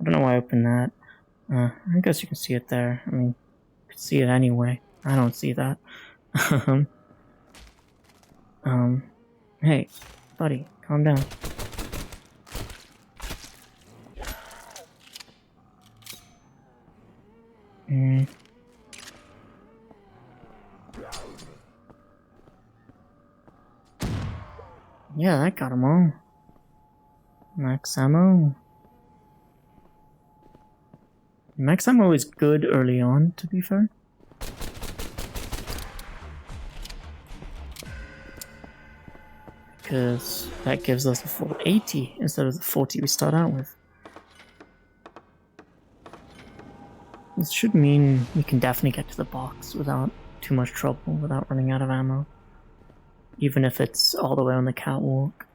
I don't know why I opened that. I guess you can see it there. I mean, you can see it anyway. I don't see that. Hey, buddy, calm down. Yeah, that got them all. Max ammo. Max ammo is good early on, to be fair. Because that gives us a full 80 instead of the 40 we start out with. This should mean we can definitely get to the box without too much trouble, without running out of ammo. Even if it's all the way on the catwalk.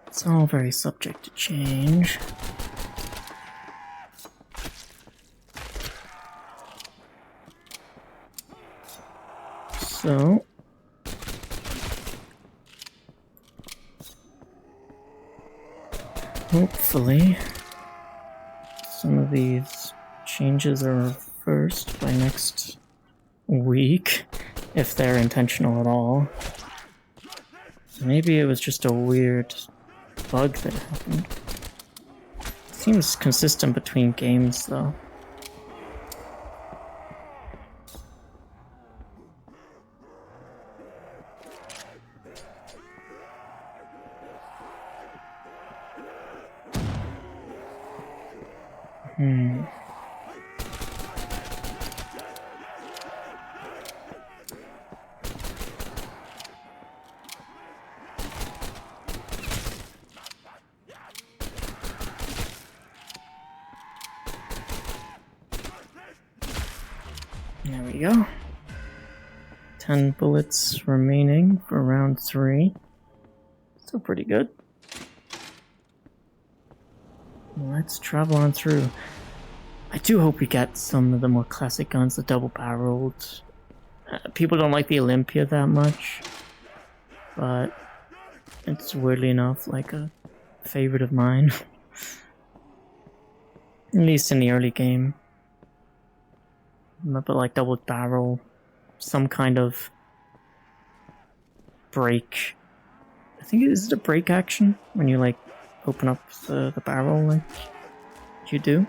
It's all very subject to change. So... hopefully, some of these changes are reversed by next week, if they're intentional at all. Maybe it was just a weird bug that happened. Seems consistent between games, though. There we go. 10 bullets remaining for round 3. Still pretty good. Let's travel on through. I do hope we get some of the more classic guns, the double-barreled. People don't like the Olympia that much, but it's weirdly enough like a favorite of mine. At least in the early game. But like double-barrel, some kind of break. I think is it a break action when you like open up the barrel like you do?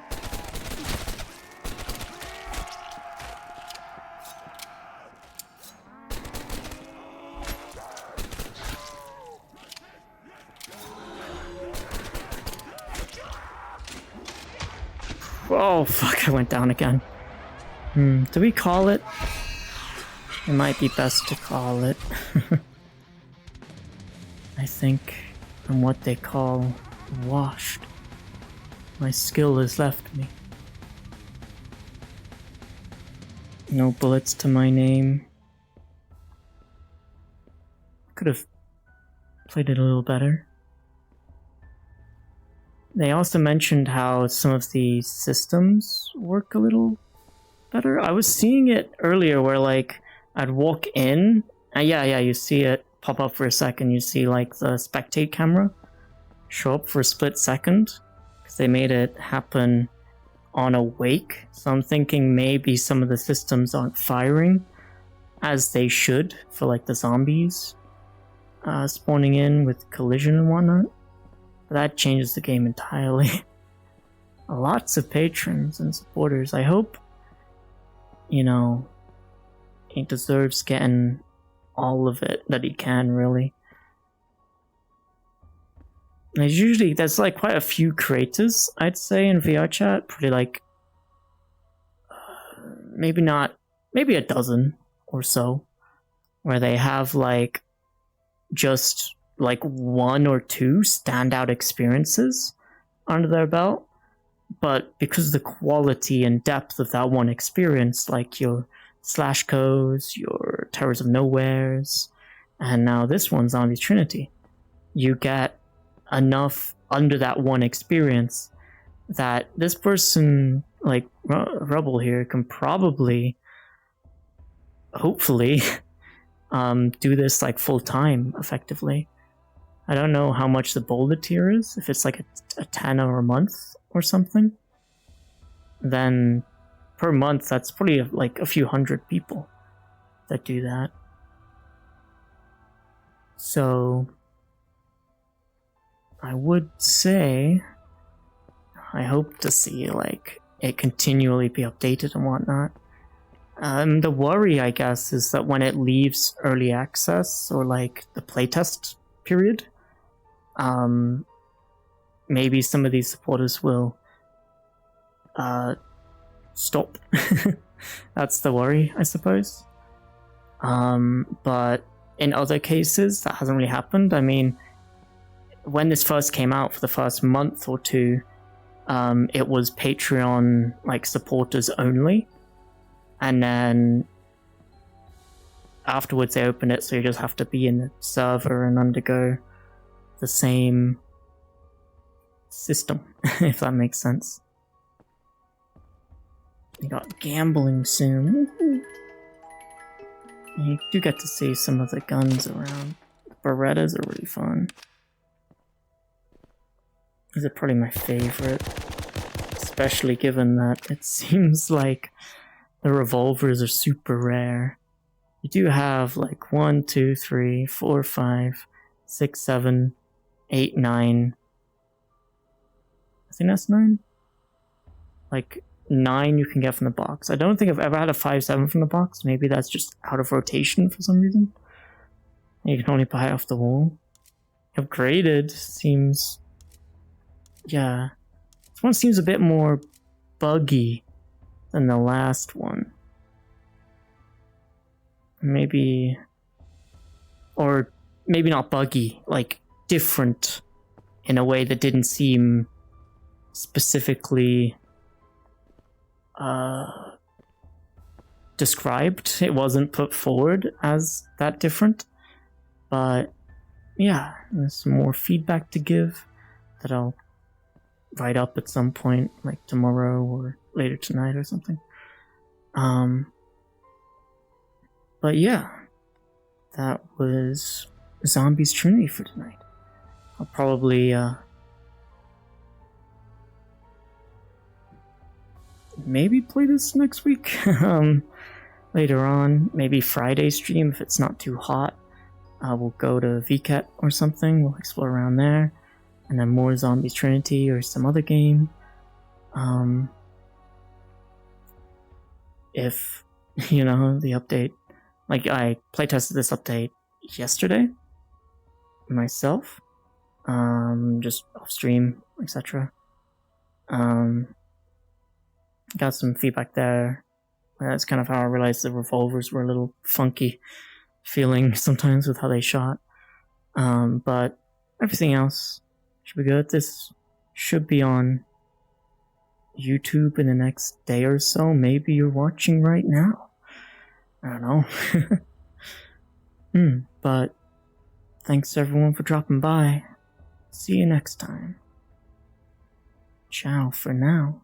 Oh fuck, I went down again. Do we call it? It might be best to call it. I think I'm what they call washed. My skill has left me. No bullets to my name. Could have played it a little better. They also mentioned how some of the systems work a little better. I was seeing it earlier where like I'd walk in, yeah, you see it pop up for a second. You see like the spectate camera show up for a split second because they made it happen on awake. So I'm thinking maybe some of the systems aren't firing as they should for like the zombies spawning in with collision and whatnot. That changes the game entirely. Lots of patrons and supporters. I hope, you know, he deserves getting all of it that he can, really. There's like quite a few creators, I'd say, in VRChat. Pretty like, maybe a dozen or so, where they have like just like 1 or 2 standout experiences under their belt, but because of the quality and depth of that one experience, like your Slashco's, your Terrors of Nowheres, and now this one's on the Trinity, you get enough under that one experience that this person, like Rubble here, can probably, hopefully, do this like full time effectively. I don't know how much the boulder tier is, if it's like a 10 or a month or something. Then per month, that's probably like a few hundred people that do that. So I would say I hope to see like it continually be updated and whatnot. The worry, I guess, is that when it leaves early access or like the playtest period, maybe some of these supporters will stop. That's the worry, I suppose. But in other cases, that hasn't really happened. I mean, when this first came out for the first month or 2, it was Patreon like supporters only, and then afterwards they open it so you just have to be in the server and undergo the same system, if that makes sense. You got gambling soon. You do get to see some of the guns around. The Berettas are really fun. These are probably my favorite, especially given that it seems like the revolvers are super rare. You do have like 1, 2, 3, 4, 5, 6, 7, 8, 9. I think that's 9. Like 9 you can get from the box. I don't think I've ever had a 5-7 from the box. Maybe that's just out of rotation for some reason. You can only buy it off the wall. Upgraded seems... yeah. This one seems a bit more buggy than the last one. Maybe... or maybe not buggy, like different in a way that didn't seem specifically described. It wasn't put forward as that different. But yeah, there's some more feedback to give that I'll write up at some point, like tomorrow or later tonight or something. But yeah, that was Zombies Trinity for tonight. I'll probably maybe play this next week. Later on, maybe Friday stream if it's not too hot. We'll go to VRChat or something. We'll explore around there, and then more Zombies Trinity or some other game. If you know the update, like I playtested this update yesterday myself, just off stream, etc. Got some feedback there. That's kind of how I realized the revolvers were a little funky feeling sometimes with how they shot. But everything else should be good. This should be on YouTube in the next day or so. Maybe you're watching right now. I don't know. But thanks everyone for dropping by. See you next time. Ciao for now.